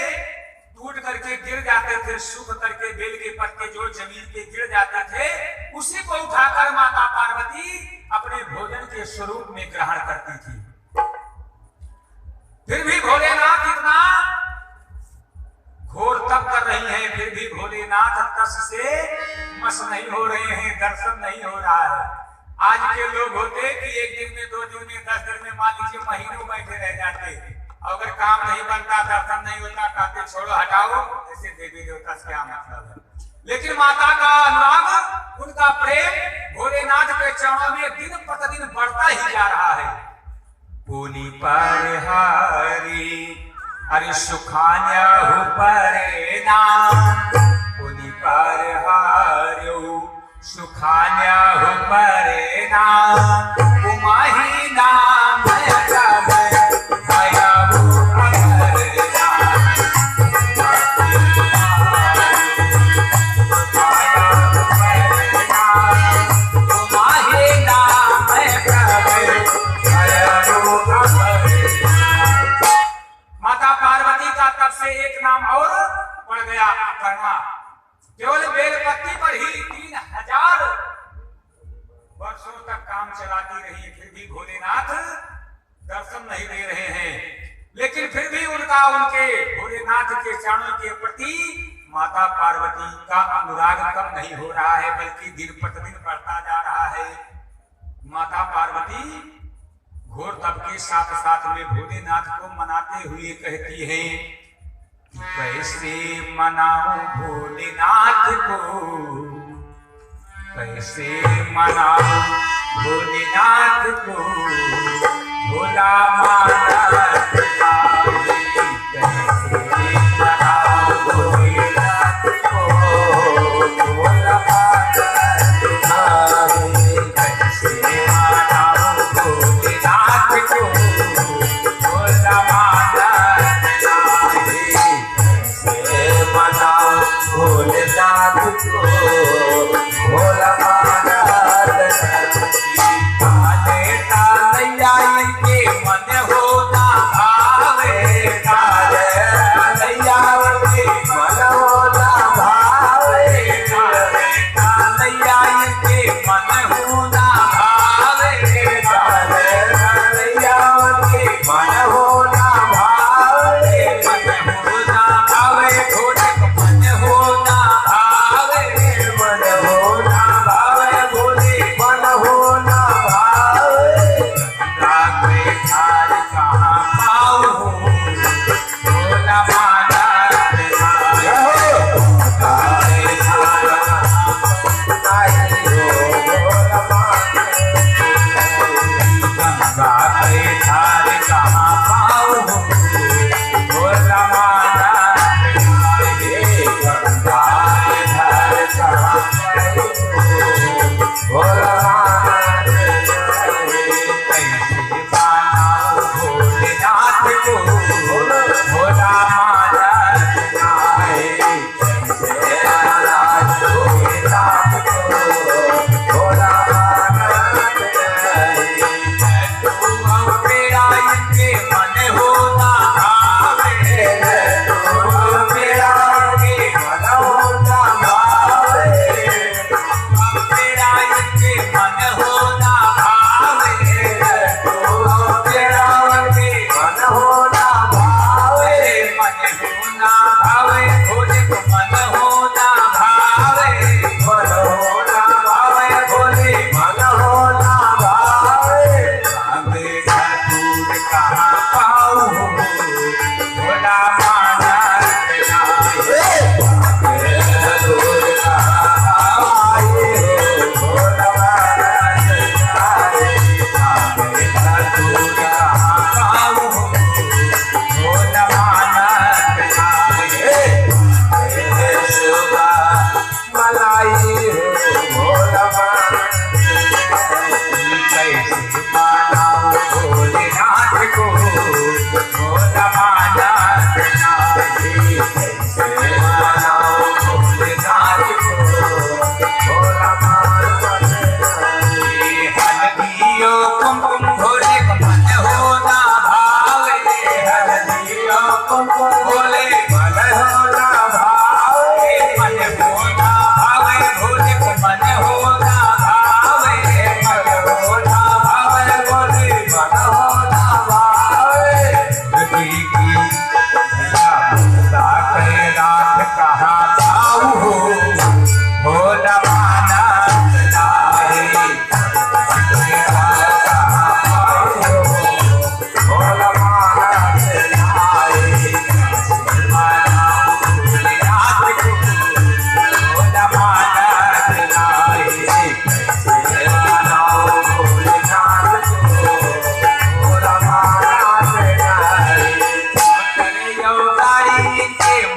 टूट करके गिर जाते थे, सूख करके बेल के पत्ते जो जमीन पे गिर जाते थे, उसी को उठाकर माता पार्वती अपने भोजन के स्वरूप में ग्रहण करती थी। फिर भी भोलेनाथ इतना घोर तप कर रही हैं, फिर भी भोलेनाथ तप से मस नहीं हो रहे हैं, दर्शन नहीं हो रहा है। आज के लोग होते कि 1 दिन में, 2 दिन में, 10 दिन में, मान लीजिए महीनों बैठे रह जाते, अगर काम नहीं बनता, दर्शन नहीं होता, कहते छोड़ो हटाओ, ऐसे देवी देवता से क्या मतलब है। लेकिन माता का अनुराग, उनका प्रेम भोलेनाथ के चरणों में दिन प्रतिदिन बढ़ता ही जा रहा है। पुनि पर हारी अरे सुखान्या हो परे नाम, पुनि पर हार्यो सुखान्या हो परे नाम, उमाही नाम से एक नाम और पड़ गया अपर्णा। केवल बेलपत्ती पर ही 3000 वर्षों तक काम चलाती रही, फिर भी भोलेनाथ दर्शन नहीं दे रहे हैं। लेकिन फिर भी उनके भोलेनाथ के चरणों के प्रति माता पार्वती का अनुराग कम नहीं हो रहा है, बल्कि दिन प्रतिदिन बढ़ता जा रहा है। माता पार्वती घोर तप के साथ साथ में भोलेनाथ को मनाते हुए कहती है, कैसे मनाऊं भोलेनाथ को, कैसे मनाऊं भोलेनाथ को, भोला माना कैसे मनाऊं भोलेनाथ को, भोला माना कैसे मनाऊं भोलेनाथ को, भोला माना भोलेनाथ को, भोला माना ताले तालैया इनके मन होना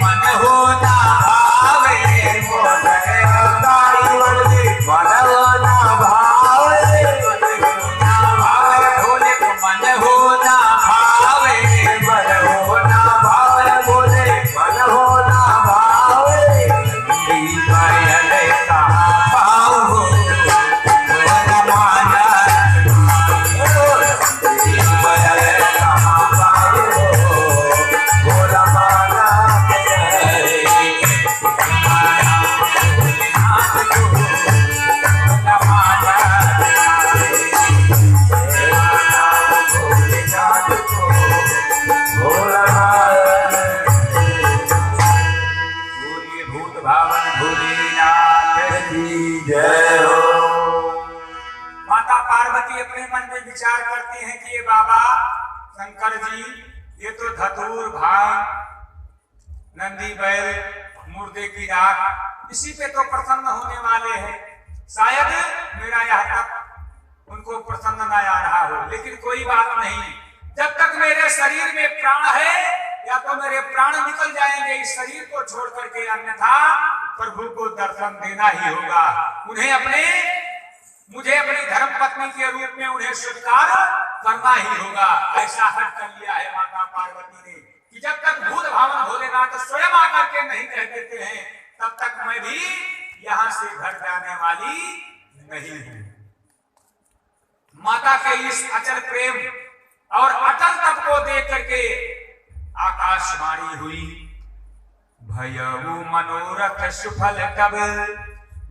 मन हो ना भावे बोले ताई बोले मन हो ना भावे भोले को मन हो ना भावे मन हो ना भावे बोले मन हो ना भावे पायल कहाँ पाऊँ भोला माना पायल कहाँ पाऊँ भोला माना माता पार्वती अपने मन में विचार करती हैं कि ये बाबा शंकर जी ये तो धतूर भांग नंदी बैल मुर्दे की राख इसी पे तो प्रसन्न होने वाले हैं। शायद मेरा यहाँ तक उनको प्रसन्न न आ रहा हो, लेकिन कोई बात नहीं। जब तक मेरे शरीर में प्राण है या तो मेरे प्राण निकल जाएंगे इस शरीर को छोड़ करके, अन्यथा प्रभु को दर्शन देना ही होगा। मुझे अपनी धर्म पत्नी के रूप में उन्हें स्वीकार करना ही होगा। ऐसा हट कर लिया है माता पार्वती ने कि जब तक भूत भावन भोलेनाथ स्वयं आकर के नहीं कह देते हैं तब तक मैं भी यहाँ से घर जाने वाली नहीं हूँ। माता के इस अचल प्रेम और अटल तप को देख करके आकाशवाणी हुई, भयऊ मनोरथ सुफल कब,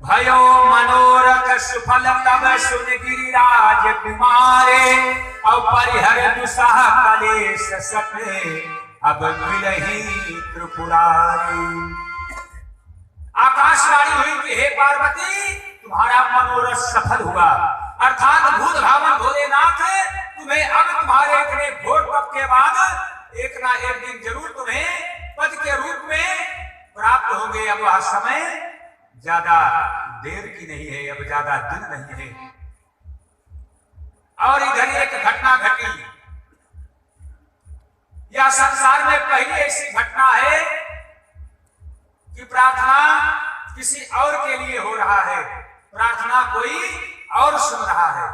भयो मनोरथ सुफल कब सुन गिरिराज कुमारे, और परिहर दुसह कलेश सपे अब मिलही त्रिपुरारी। आकाशवाणी हुई कि हे पार्वती तुम्हारा मनोरथ सफल हुआ, अर्थात भूत भावन भोलेनाथ तुम्हें अब तुम्हारे इतने घोर तप के बाद एक ना एक दिन जरूर तुम्हें पद के रूप में प्राप्त होंगे। अब वह समय ज्यादा देर की नहीं है, अब ज्यादा दिन नहीं है। और इधर एक घटना घटी, यह संसार में पहली ऐसी घटना है कि प्रार्थना किसी और के लिए हो रहा है, प्रार्थना कोई और सुन रहा है।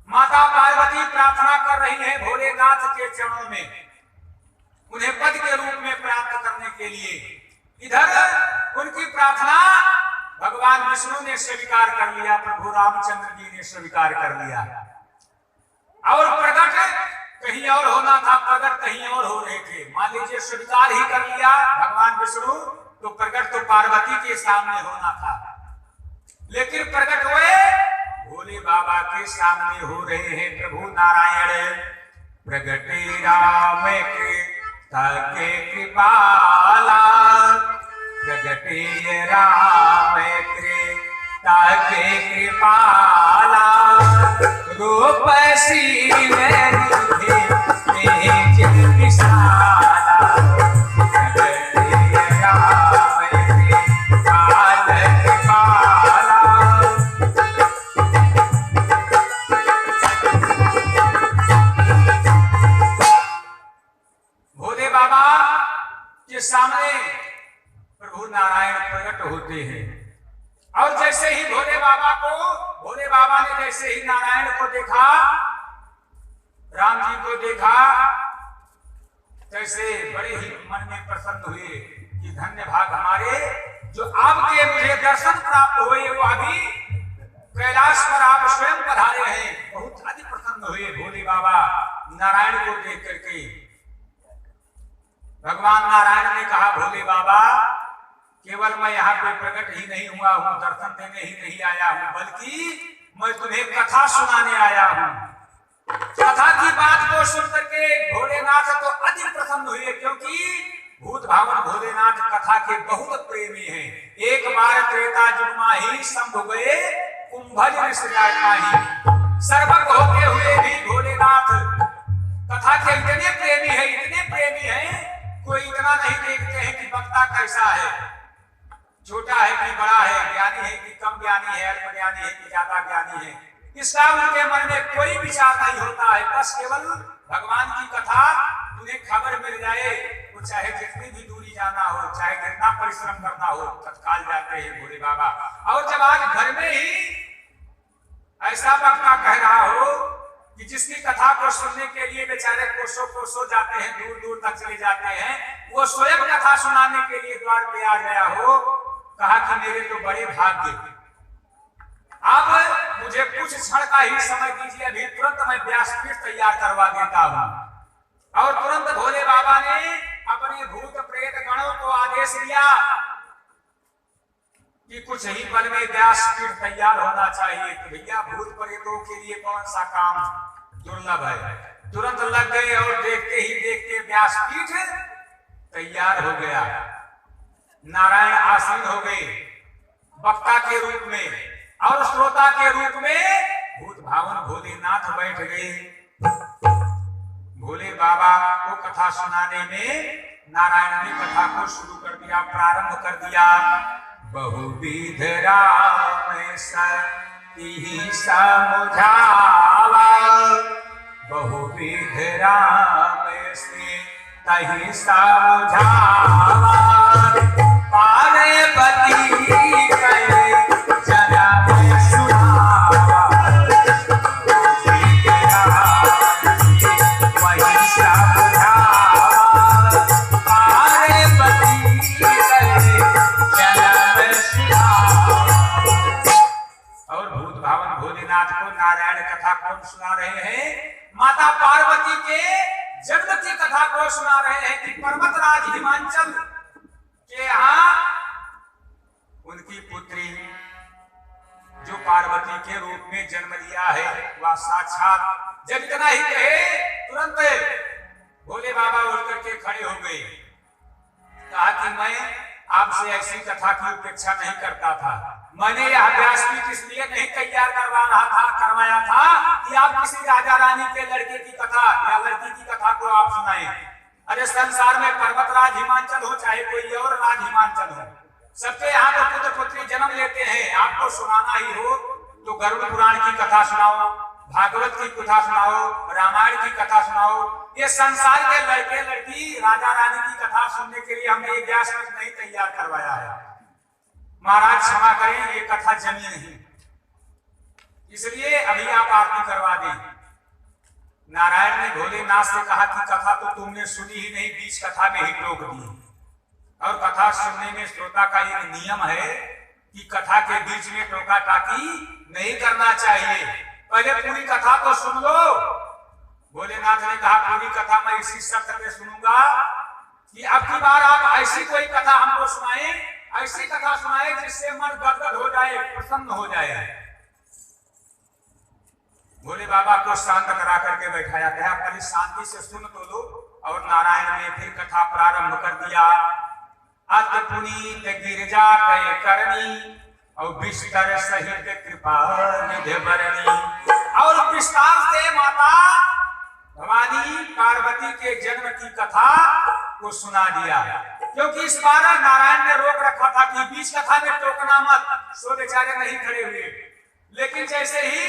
माता पार्वती प्रार्थना कर रही है भोलेनाथ के चरणों में उन्हें पद के रूप में प्राप्त करने के लिए। इधर उनकी प्रार्थना भगवान विष्णु ने स्वीकार कर लिया, प्रभु रामचंद्र जी ने स्वीकार कर लिया। और प्रकट कहीं और होना था, प्रकट कहीं और हो रहे थे। मान लीजिए स्वीकार ही कर लिया भगवान विष्णु, तो प्रकट तो पार्वती के सामने होना था, लेकिन प्रकट हुए भोले बाबा के सामने हो रहे हैं। प्रभु नारायण प्रगटे राम के ताके कृपाला, प्रगटे राम के ताके कृपाला, रूप सील निधे तेज विशाला, प्रगटे राम के काल कृपाला। भोले बाबा के सामने प्रभु नारायण प्रकट होते हैं, और जैसे ही भोले बाबा ने जैसे ही नारायण को देखा, राम जी को देखा, जैसे बड़े ही मन में प्रसन्न हुए कि धन्य भाग हमारे जो आपके मुझे दर्शन प्राप्त हुए, वो अभी कैलाश पर आप स्वयं पधारे हैं। बहुत अधिक प्रसन्न हुए भोले बाबा नारायण को देख करके। भगवान नारायण ने कहा भोले बाबा केवल मैं यहाँ पे प्रकट ही नहीं हुआ हूँ, दर्शन देने ही नहीं आया हूँ, बल्कि मैं तुम्हें कथा सुनाने आया हूँ। कथा की बात को सुन करके भोलेनाथ तो अति प्रसन्न हुए, क्योंकि भूत भावन भोलेनाथ कथा के बहुत प्रेमी हैं। एक बार त्रेता युग माही शंभु गए कुंभज ऋषिराज, सर्वज्ञ होते हुए भी भोलेनाथ कथा के इतने प्रेमी है, इतने प्रेमी है, कोई इतना नहीं देखते हैं कि वक्ता कैसा है, छोटा है कि बड़ा है, ज्ञानी है कि कम ज्ञानी है, अल्प ज्ञानी है कि ज्यादा ज्ञानी है। इसका उनके मन में कोई विचार नहीं होता है। बस केवल भगवान की कथा उन्हें खबर मिल जाए, वो चाहे जितनी भी दूरी जाना हो, चाहे कितना परिश्रम करना हो, तत्काल जाते हैं भोले बाबा। और जब आज घर में ही ऐसा वक्ता कह रहा हो कि जिसकी कथा को सुनने के लिए बेचारे कोसों कोसों जाते हैं, दूर दूर तक चले जाते हैं, वो स्वयं कथा सुनाने के लिए द्वार पे आ गया हो, कहा कि मेरे तो बड़े भाग्य। अब मुझे कुछ क्षण का ही समय दीजिए, अभी तुरंत मैं व्यासपीठ तैयार करवा देता हूं। और तुरंत भोले बाबा ने अपने भूत प्रेत गणों को आदेश दिया कि कुछ ही पल में व्यासपीठ तैयार होना चाहिए। तो भैया भूत प्रेतों के लिए कौन सा काम दुर्लभ है, तुरंत लग गए और देखते ही देखते व्यासपीठ तैयार हो गया। नारायण आसीन हो गए वक्ता के रूप में, और श्रोता के रूप में भूत भावन भोलेनाथ बैठ गए। भोले बाबा को कथा सुनाने में नारायण ने कथा को शुरू कर दिया, प्रारंभ कर दिया। बहुविध राम सती समझावा, बहुविध राम से तही समझावा, पार्वती कहे जन्म सुनावा, वही समझावा, पार्वती कहे जन्म सुनावा। और भूत भावन भोलेनाथ को नारायण कथा कौन सुना रहे हैं? माता पार्वती के जन्म की कथा को सुना रहे हैं कि पर्वतराज हिमांचल के यहाँ उनकी पुत्री जो पार्वती के रूप में जन्म लिया है, वह साक्षात। जब इतना ही कहे तुरंत भोले बाबा उठ करके खड़े हो गए, कहा कि मैं आपसे ऐसी कथा की अपेक्षा नहीं करता था। मैंने यह व्यासपीठ इसलिए नहीं तैयार करवाया था कि आप किसी राजा रानी के लड़के की कथा या लड़की की कथा को आप सुनाएं। अरे संसार में पर्वतराज हिमांचल हो चाहे कोई और राज हिमांचल हो, सबके यहाँ तो पुत्र पुत्री जन्म लेते हैं। आपको सुनाना ही हो तो गरुड़ पुराण की कथा सुनाओ, भागवत की कथा सुनाओ, रामायण की कथा सुनाओ। ये संसार के लड़के लड़की राजा रानी की कथा सुनने के लिए हमने ये व्यासपीठ नहीं तैयार करवाया है। महाराज क्षमा करें, ये कथा जमी नहीं, इसलिए अभी आप आरती करवा दें। नारायण ने भोलेनाथ से कहा कि कथा तो तुमने सुनी ही नहीं, बीच कथा में ही रोक दी। और कथा सुनने में श्रोता का एक नियम है कि कथा के बीच में टोका टाकी नहीं करना चाहिए, पहले पूरी कथा तो सुन लो। भोलेनाथ ने कहा पूरी कथा मैं इसी शर्त पे सुनूंगा कि अब की बार आप ऐसी कोई कथा हमको सुनाए, ऐसी कथा सुनाए जिससे मन गदगद हो जाए, प्रसन्न हो जाए। भोले बाबा को शांत करा करके बैठाया गया, पहले शांति से सुन तो लो। और नारायण ने फिर कथा प्रारंभ कर दिया। अत पुनीत गिरजा कय करनी, और विस्तार सहित कृपा निधि बरनी। और विस्तार से माता भवानी पार्वती के जन्म की कथा को सुना दिया, क्योंकि इस बार नारायण ने रोक रखा था कि बीच कथा में टोकना मत, सो बेचारे नहीं खड़े हुए। लेकिन जैसे ही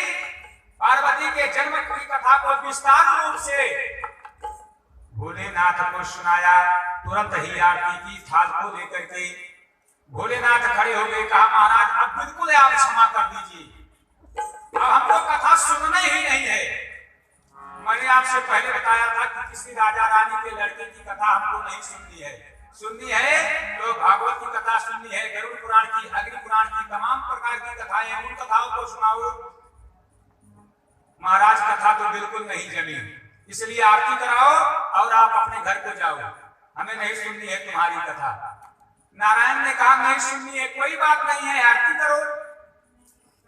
पार्वती के जन्म की कथा को विस्तार रूप से भोलेनाथ को सुनाया, तुरंत ही आरती की थाल को लेकर के भोलेनाथ खड़े हो गए। कहा महाराज अब बिल्कुल आप क्षमा कर दीजिए, अब हमको कथा सुनना ही नहीं है। मैंने आपसे पहले बताया था कि किसी राजा रानी के लड़के की कथा हमको नहीं सुननी है। सुननी है तो भागवत की कथा सुननी है, गरुड़ पुराण की, अग्नि पुराण की, तमाम प्रकार की कथाएं, उन कथाओं को सुनाओ। महाराज कथा तो बिल्कुल नहीं जमी, इसलिए आरती कराओ और आप अपने घर को जाओ, हमें नहीं सुननी है तुम्हारी कथा। नारायण ने कहा नहीं सुननी है, कोई बात नहीं है, आरती करो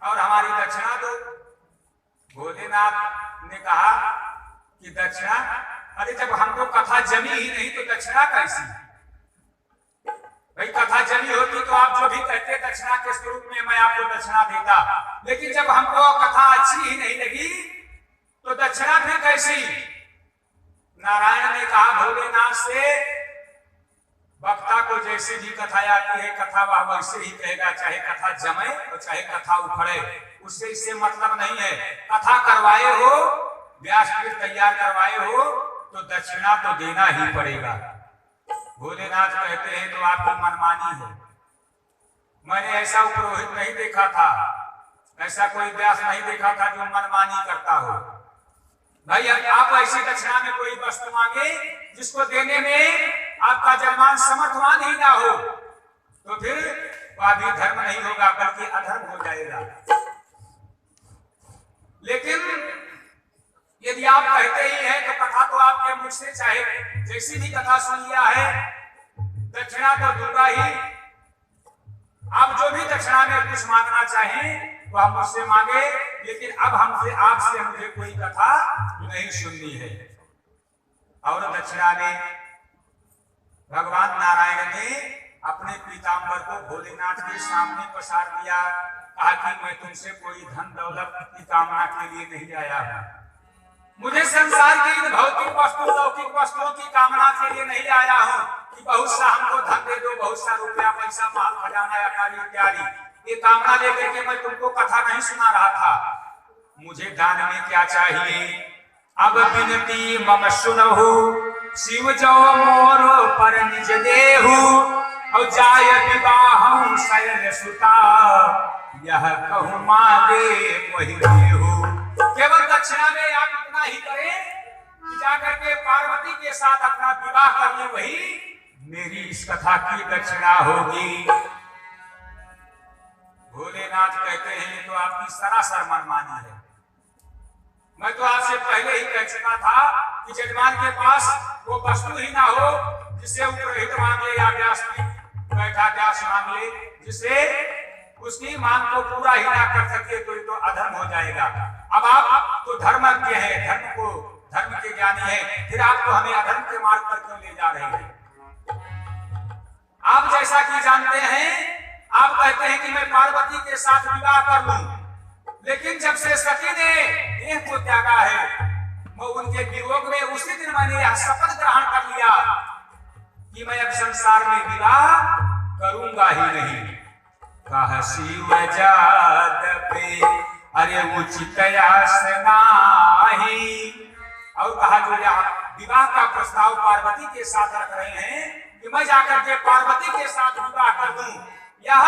और हमारी दक्षिणा दो। भोलेनाथ ने कहा कि दक्षिणा? अरे जब हमको कथा जमी ही नहीं तो दक्षिणा कैसी? भाई कथा जमी होती तो आप जो भी कहते दक्षिणा के स्वरूप में मैं आपको दक्षिणा देता, लेकिन जब हमको कथा अच्छी ही नहीं लगी तो दक्षिणा फिर कैसी? नारायण ने कहा भोलेनाथ से, वक्ता को जैसे भी कथा आती है कथा वह वैसे ही कहेगा, चाहे कथा जमे और चाहे कथा उखड़े, उससे इससे मतलब नहीं है। कथा करवाए हो, व्यासपीठ तैयार करवाए हो तो दक्षिणा तो देना ही पड़ेगा। भोलेनाथ कहते हैं तो आपकी मनमानी है। मैंने ऐसा पुरोहित नहीं देखा था, ऐसा कोई व्यास नहीं देखा था जो मनमानी करता हो। भाई आप ऐसी दक्षिणा में कोई वस्तु मांगे जिसको देने में आपका यजमान समर्थवान ही ना हो, तो फिर वह भी धर्म नहीं होगा बल्कि अधर्म हो जाएगा। लेकिन यदि आप कहते ही हैं तो कथा तो आपके मुख से चाहे जैसी भी कथा सुन लिया है, दक्षिणा तो दूंगा ही। आप जो भी दक्षिणा में कुछ मांगना चाहें वह मुझसे मांगे, लेकिन अब हमसे आपसे मुझे कोई कथा नहीं सुननी है। और दक्षिणा में भगवान नारायण ने अपने पीताम्बर को भोलेनाथ के सामने पसार दिया। कहा कि मैं तुमसे कोई धन दौलत की कामना के लिए नहीं आया हूं, मुझे संसार की इन भौतिक वस्तु लौकिक वस्तुओं की कामना के लिए नहीं आया हूं कि बहुत सा हमको धन दे दो, बहुत सा रुपया पैसा माल खजाना अटारी इत्यादि, ये कामना लेकर के मैं तुमको कथा नहीं सुना रहा था। मुझे दान में क्या चाहिए? अब विनती मम सुनहु, शिव जो मोर पर निज देहु, और जाय विवाह शैल सुता, यह कहूँ मांगे वही देहु। केवल दक्षिणा में आप इतना ही करें कि जाकर के पार्वती के साथ अपना विवाह कर ले, वही मेरी इस कथा की दक्षिणा होगी। भोलेनाथ कहते हैं तो आपकी सरासर मनमानी है। मैं तो आपसे पहले ही कह चुका था कि यजमान के पास वो वस्तु ही ना हो जिससे वो पुरोहित मांग ले या व्यास बैठा व्यास मांग ले, जिससे उसकी मांग को पूरा ही ना कर सके तो अधर्म हो जाएगा। अब आप तो धर्मज्ञ हैं, धर्म के ज्ञानी हैं, फिर आप तो हमें अधर्म के मार्ग पर क्यों ले जा रहे हैं? आप जैसा कि जानते हैं, आप कहते हैं कि मैं पार्वती के साथ विवाह कर लूं, लेकिन जब से सती ने देह को त्यागा है, मैं उनके वियोग में उसी दिन मैंने यह शपथ ग्रहण कर लिया कि मैं अब संसार में विवाह करूंगा ही नहीं। कहा शिव जादपे अरे उचित नाही, और कहा जो यह विवाह का प्रस्ताव पार्वती के साथ रख रहे हैं कि मैं जाकर के पार्वती के साथ विवाह कर दूं, यह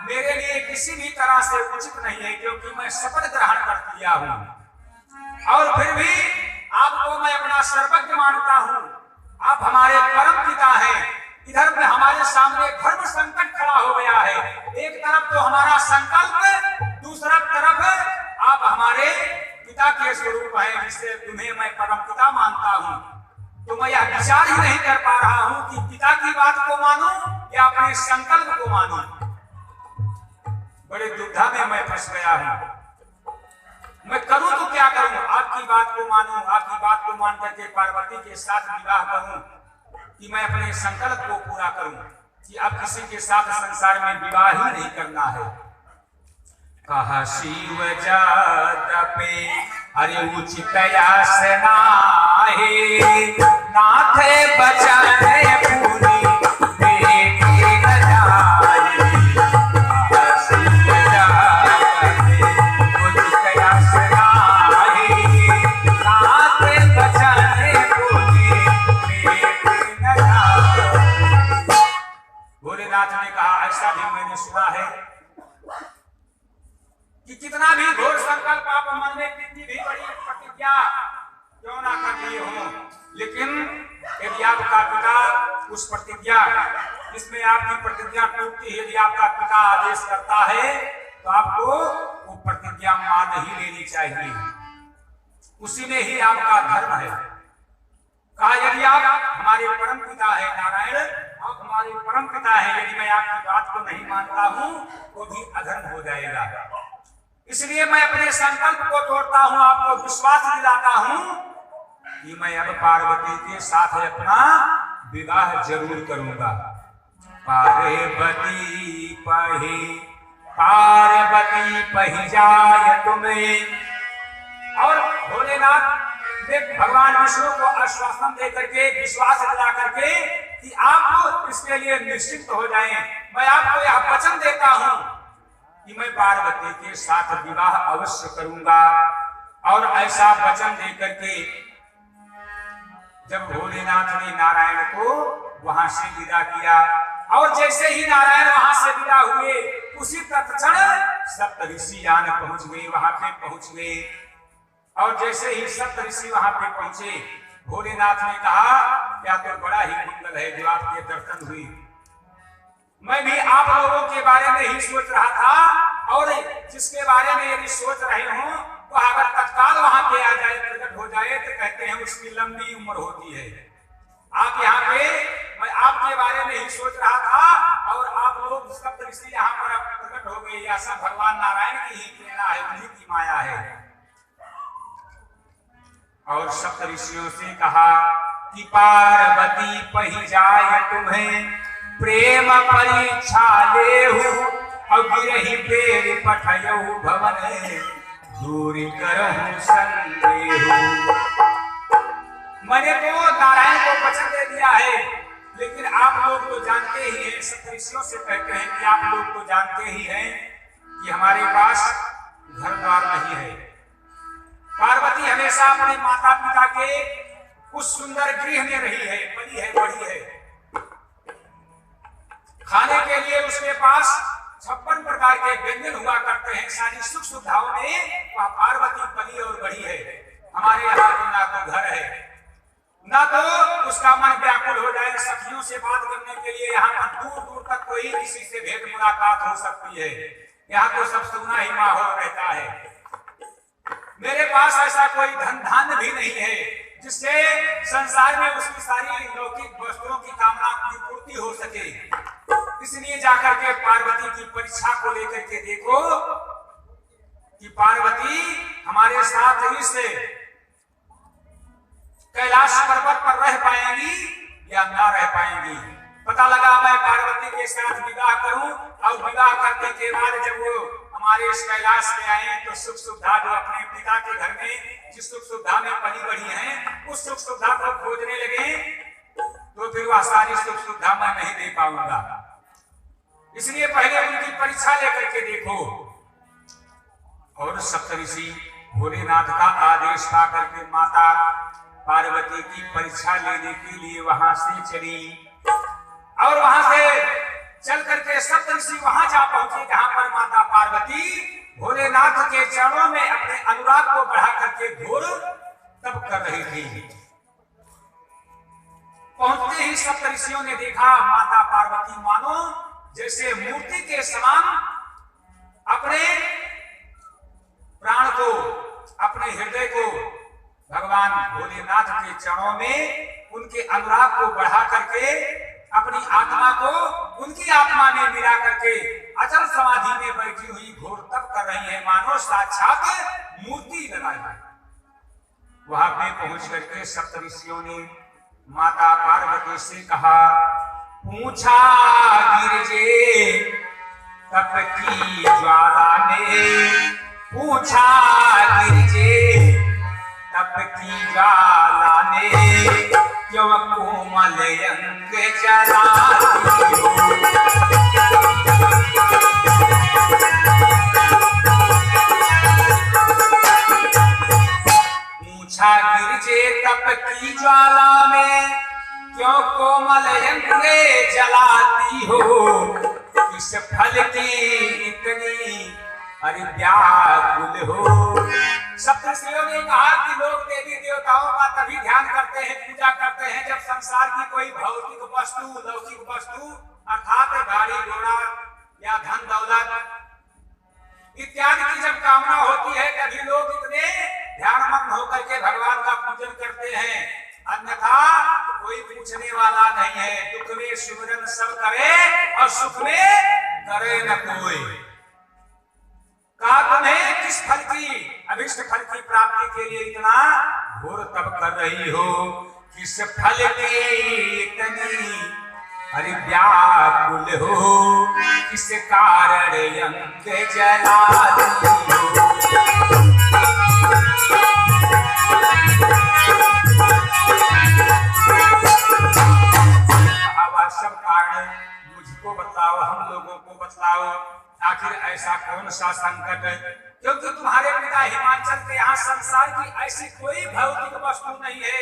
मेरे लिए किसी भी तरह से उचित नहीं है, क्योंकि मैं शपथ ग्रहण कर लिया हूं। और फिर भी आपको मैं अपना सर्वज्ञ मानता हूं, आप हमारे परम पिता हैं। इधर में हमारे सामने धर्म संकट खड़ा हो गया है, एक तरफ तो हमारा संकल्प, दूसरा तरफ आप हमारे पिता के स्वरूप हैं, जिससे तुम्हें मैं परम पिता मानता हूं। तो मैं यह विचार ही नहीं कर पा रहा हूं कि पिता की बात को मानूं या अपने संकल्प को मानूं। बड़े दुविधा में मैं फंस गया हूं। मैं करूं तो क्या करूं? आपकी बात को मानूं, आपकी बात को मान करके पार्वती के साथ विवाह करूं कि मैं अपने संकल्प को पूरा करूं कि अब किसी के साथ संसार में विवाह ही नहीं करना है। कहा शिव जादपे अरे उचित नाही, नाथ बचने पूरी बेटी न जाई। कहा शिव जादपे उचित नाही, नाथ बचने पूरी बेटी न जाई। भोलेनाथ ने कहा ऐसा भी मैंने सुना है कि कितना भी घोर संकल्प आप मन में कितनी भी बड़ी प्रतिज्ञा क्यों ना कर लिए हो, लेकिन यदि आपका पिता उस प्रतिज्ञा जिसमें आपकी प्रतिज्ञा टूटती है, यदि आपका पिता आदेश करता है तो आपको वो प्रतिज्ञा मान ही लेनी चाहिए, उसी में ही आपका धर्म है। कहा यदि आप हमारे परम पिता है नारायण, आप हमारे परम पिता है, यदि मैं आपकी बात को नहीं मानता हूं तो भी अधर्म हो जाएगा। इसलिए मैं अपने संकल्प को तोड़ता हूं, आपको विश्वास दिलाता हूं कि मैं अब पार्वती के साथ अपना विवाह जरूर करूंगा। पार्वती पही जाय तुम्हें। और भोलेनाथ ने भगवान विष्णु को आश्वासन दे करके, विश्वास दिला करके कि आप इसके लिए निश्चित हो जाएं। मैं आपको यह वचन देता हूं कि मैं पार्वती के साथ विवाह अवश्य करूंगा। और ऐसा वचन देकर के जब भोलेनाथ ने नारायण को वहां से विदा किया। और जैसे ही नारायण वहां से विदा हुए, उसी तत्क्षण सप्त ऋषि आन पहुंच गए, वहां पे पहुंच गए। और जैसे ही सप्त ऋषि वहां पे पहुंचे, भोलेनाथ ने कहा क्या तो बड़ा ही मंगल है जो आपके दर्शन हुई। मैं भी आप लोगों के बारे में ही सोच रहा था, और जिसके बारे में यदि सोच रहे हो तो अगर तत्काल वहां पे आ जाए, प्रकट हो जाए, तो कहते हैं उसकी लंबी उम्र होती है। आप यहाँ पे, मैं आपके बारे में ही सोच रहा था, और आप लोग सप्त ऋषि यहाँ पर प्रकट हो गए। यह सब भगवान नारायण की ही प्रेरणा है, उन्हीं की माया है। और सप्त ऋषियों से कहा कि पार्वती पही जाए तुम्हें प्रेम परीक्षा लेहु, और गिरहि बेर पठयहु भवन दूरी करहु संदेहु। मैंने तो नारायण को वचन दे दिया है, लेकिन आप लोग तो जानते ही हैं, सप्त ऋषियों से कहते हैं कि आप लोग तो जानते ही हैं कि हमारे पास घर द्वार नहीं है। पार्वती हमेशा अपने माता पिता के उस सुंदर गृह में रही है, पली है, बढ़ी है। खाने के लिए उसके पास 56 प्रकार के व्यंजन हुआ करते हैं। सारी सुख सुविधाओं में वह पार्वती पली और बढ़ी है। हमारे यहाँ ना तो घर है, ना तो उसका मन व्याकुल हो जाए सखियों से बात करने के लिए। यहाँ पर दूर दूर तक कोई किसी से भेंट मुलाकात हो सकती है। यहाँ तो सब सुना ही माहौल रहता है। मेरे पास ऐसा कोई धन धान्य भी नहीं है जिससे संसार में उसकी सारी लौकिक वस्तुओं की कामना की पूर्ति हो सके। इसलिए जाकर के पार्वती की परीक्षा को लेकर के देखो कि पार्वती हमारे साथ इस कैलाश पर्वत पर रह पाएंगी या ना रह पाएंगी। पता लगा मैं पार्वती के साथ विवाह करूं, और विवाह करने के बाद जब वो हमारे इस कैलाश में आए तो सुख सुविधा जो अपने पिता के घर में जिस सुख सुविधा में पली बढ़ी हैं, उस सुख सुविधा को खोजने लगे, तो फिर वह सारी सुख सुविधा मैं नहीं दे पाऊंगा। इसलिए पहले उनकी परीक्षा लेकर के देखो। और सप्तऋषि भोलेनाथ का आदेश पा करके माता पार्वती की परीक्षा लेने के लिए वहां से चली, और वहां से चल करके सप्तऋषि वहां जा पहुंचे जहां पर माता पार्वती भोलेनाथ के चरणों में अपने अनुराग को बढ़ा करके घोर तप कर रही थी। पहुंचते ही सप्तऋषियों ने देखा माता पार्वती मानो जैसे मूर्ति के समान अपने प्राण को, अपने हृदय को भगवान भोलेनाथ के चरणों में उनके अनुराग को बढ़ा करके अपनी आत्मा को उनकी आत्मा में मिला करके अचल समाधि में बैठी हुई घोर तप कर रही है, मानो साक्षात मूर्ति लगाई है। वहां पे पहुंच करके सप्तऋषियों ने माता पार्वती से कहा, पूछा गिरजे तप की ज्वाला ने, पूछा गिरजे तप की ज्वाला ने, क्यों कोमल अंग जलाती हो। पूछा गिरजे तप की ज्वाला में, क्यों कोमल अंग जलाती हो। किस फल की इतनी अरे व्याकुल हो। सप्तऋषियों ने कहा कि लोग देवी देवताओं का तभी ध्यान करते हैं, पूजा करते हैं, जब संसार की कोई भौतिक वस्तु, लौकिक वस्तु अर्थात गाड़ी घोड़ा या धन दौलत इत्यादि की जब कामना होती है, तभी लोग इतने ध्यानमग्न होकर के भगवान का पूजन करते हैं। अन्यथा कोई पूछने वाला नहीं है। दुख में सुमिरन सब करे और सुख में करे न कोई। कहा तुम्हें किस फल की, अभिष्ट फल की प्राप्ति के लिए इतना घोर तप कर रही हो। किस फल की इतनी अरे व्याकुल हो। किस कारण अंग जलाती हो। सब कारण मुझको बताओ, हम लोगों को बताओ, आखिर ऐसा कौन सा संकट है? क्योंकि तुम्हारे पिता हिमाचल के यहाँ संसार की ऐसी कोई भौतिक वस्तु नहीं है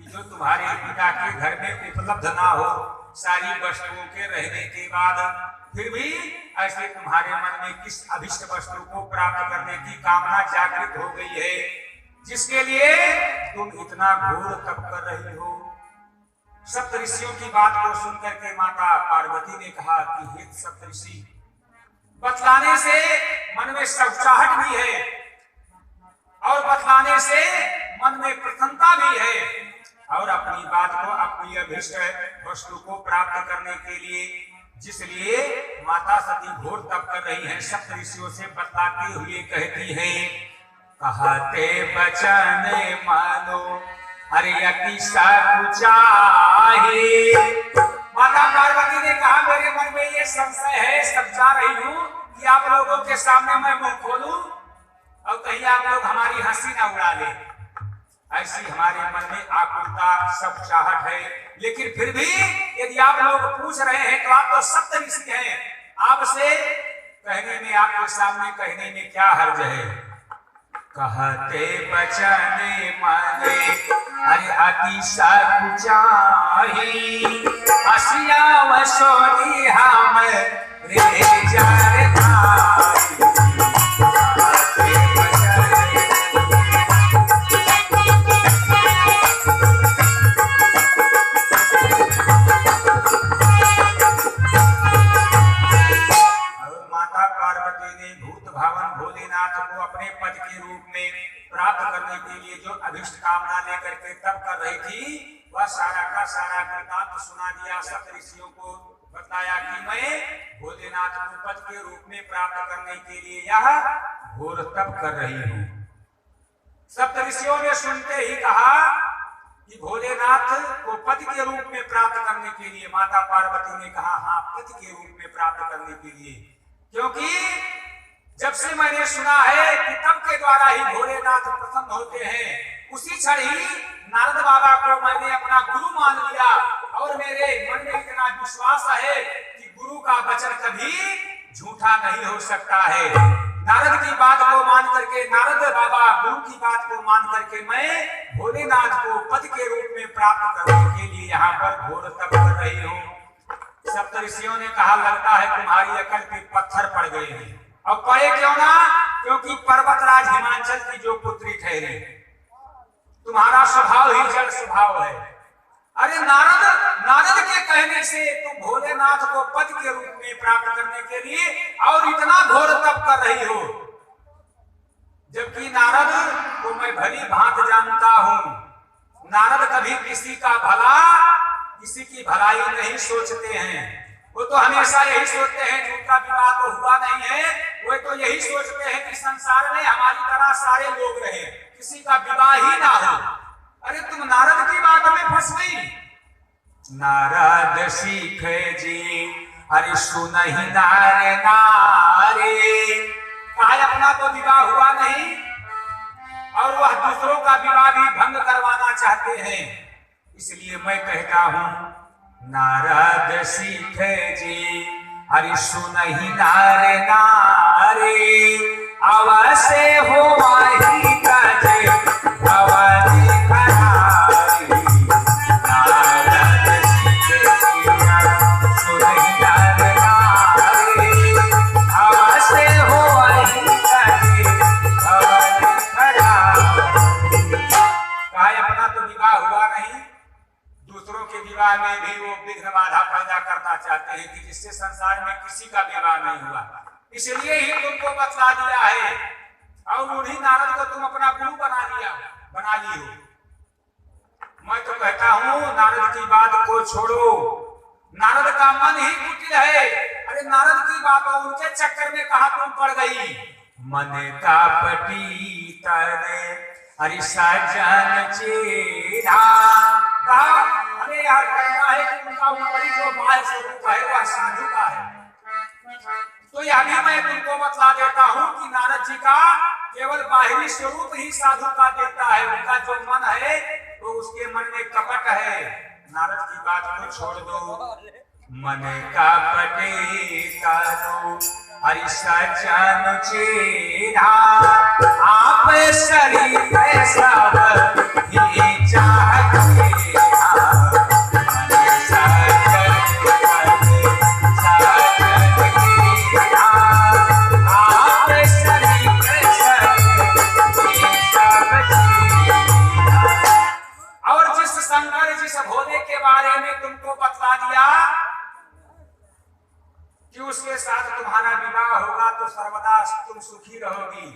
कि जो तुम्हारे पिता के घर में उपलब्ध ना हो सारी वस्तुओं के रहने के बाद, फिर भी ऐसे तुम्हारे मन में किस अभिष्ट वस्तु को प्राप्त करने की कामना जागृत हो गई है, जिसके लिए तुम इतना घोर तप कर रही हो। सप्तऋषियों की बात को सुनकर के माता पार्वती ने कहा कि हे सप्तऋषि, बतलाने से मन में सौचाहट भी है और बतलाने से मन में प्रसन्नता भी है, और अपनी बात को, अपनी अभिष्ट वस्तु को प्राप्त करने के लिए जिसलिए माता सती घोर तप कर रही हैं, सप्तऋषियों से बतलाते हुए कहती हैं, कहते बचन मानो अरे अति सकुचाहे। माता पार्वती ने कहा मेरे मन में ये संशय है, समझा रही हूँ कि आप लोगों के सामने मैं मुंह खोलूं और कहीं आप लोग हमारी हंसी ना उड़ा ले, ऐसी हमारे मन में आकुलता सब चाहत है। लेकिन फिर भी यदि आप लोग पूछ रहे हैं तो आप तो सप्तऋषि हैं, आपसे कहने में, आपके सामने कहने में क्या हर्ज है। कहते बचने माने अरे अति सकुचाही, हसिया वसोनी हम रे जार धारी। माता पार्वती ने भूत भावन भोलेनाथ को अपने पद के रूप में प्राप्त करने के लिए जो अभिष्ट कामना लेकर के तब कर रही थी, वह सारा का सारा वृत्तांत सुना दिया। सप्तऋषियों को बताया कि मैं भोलेनाथ को पद के रूप में प्राप्त करने के लिए यह घोर तप कर रही हूँ। सप्तऋषियों ने सुनते ही कहा कि भोलेनाथ को पद के रूप में प्राप्त करने के लिए, माता पार्वती ने कहा हाँ, पद के रूप में प्राप्त करने के लिए, क्योंकि जब से मैंने सुना है कि तप के द्वारा ही भोलेनाथ प्रसन्न होते हैं, उसी क्षण ही नारद बाबा को मैंने अपना गुरु मान लिया और मेरे मन में इतना विश्वास है कि गुरु का वचन कभी झूठा नहीं हो सकता है। नारद की बात को मान करके, नारद बाबा गुरु की बात को मान करके मैं भोलेनाथ को पद के रूप में प्राप्त करने के लिए यहाँ पर घोर तप कर रही हूँ। सप्तऋषियों ने कहा लगता है तुम्हारी अकल पे पत्थर पड़ गए हैं। और पड़े क्यों ना, क्योंकि पर्वतराज हिमांचल की जो पुत्री ठहरे, तुम्हारा स्वभाव ही जड़ स्वभाव है। अरे नारद के कहने से तुम भोलेनाथ को पद के रूप में प्राप्त करने के लिए और इतना घोर तप कर रही हो, जबकि नारद को मैं भली भांत जानता हूं। नारद कभी किसी का भला, किसी की भलाई नहीं सोचते हैं। वो तो हमेशा यही सोचते हैं जिनका विवाह तो हुआ नहीं है, वो तो यही सोचते हैं कि संसार में हमारी तरह सारे लोग रहे, किसी का विवाह ही ना हो। अरे तुम नारद की बात में फंस गई। नारद सीखे जी अरे सुनहि नारे नारे, कहा अपना तो विवाह हुआ नहीं और वह दूसरों का विवाह भी भंग करवाना चाहते हैं। इसलिए मैं कहता हूं नारद सीखे जी अरे सुनहि नारे नारे, अवश्य हो वही काजे भवानी खरारी। नारद सीखे जी सुनहि नारे नारे, अवश्य हो वही काजे भवानी खरारी। कहा अपना तो विवाह हुआ नहीं, दूसरों के विवाह में भी वो विघ्न बाधा पैदा करना चाहते हैं कि जिससे संसार में किसी का विवाह नहीं हुआ। इसलिए ही तुमको बतला दिया है और उन्हीं नारद को तुम अपना गुरु बना ली हो। मैं तो कहता हूँ नारद की बात को छोड़ो, नारद का मन ही कुटिल है। अरे नारद की बात उनके चक्कर में कहा तुम पड़ गई। मन का पटी तरे अरे सजन चेरा, अरे यार कहना है कि उनका ऊपरी जो बाह्य स्वरूप है वह साधु का है। तो यह भी मैं तुमको बतला देता हूँ कि नारद जी का केवल बाहरी स्वरूप ही साधु का देता है, उनका जो मन है तो उसके मन में कपट है। नारद की बात को छोड़ दो। मन का पटे तारो हरि सजन चेरा, आप शरीर सब ही चाहते बारे में तुमको बतला दिया कि उसके साथ तुम्हारा विवाह होगा तो सर्वदा तुम सुखी रहोगी,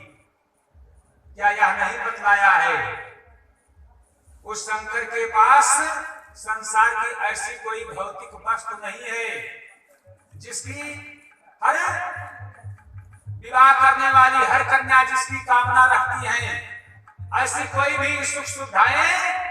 क्या यह नहीं बतलाया है? उस शंकर के पास संसार की ऐसी कोई भौतिक वस्तु नहीं है जिसकी हर विवाह करने वाली हर कन्या जिसकी कामना रखती है, ऐसी कोई भी सुख सुविधाएं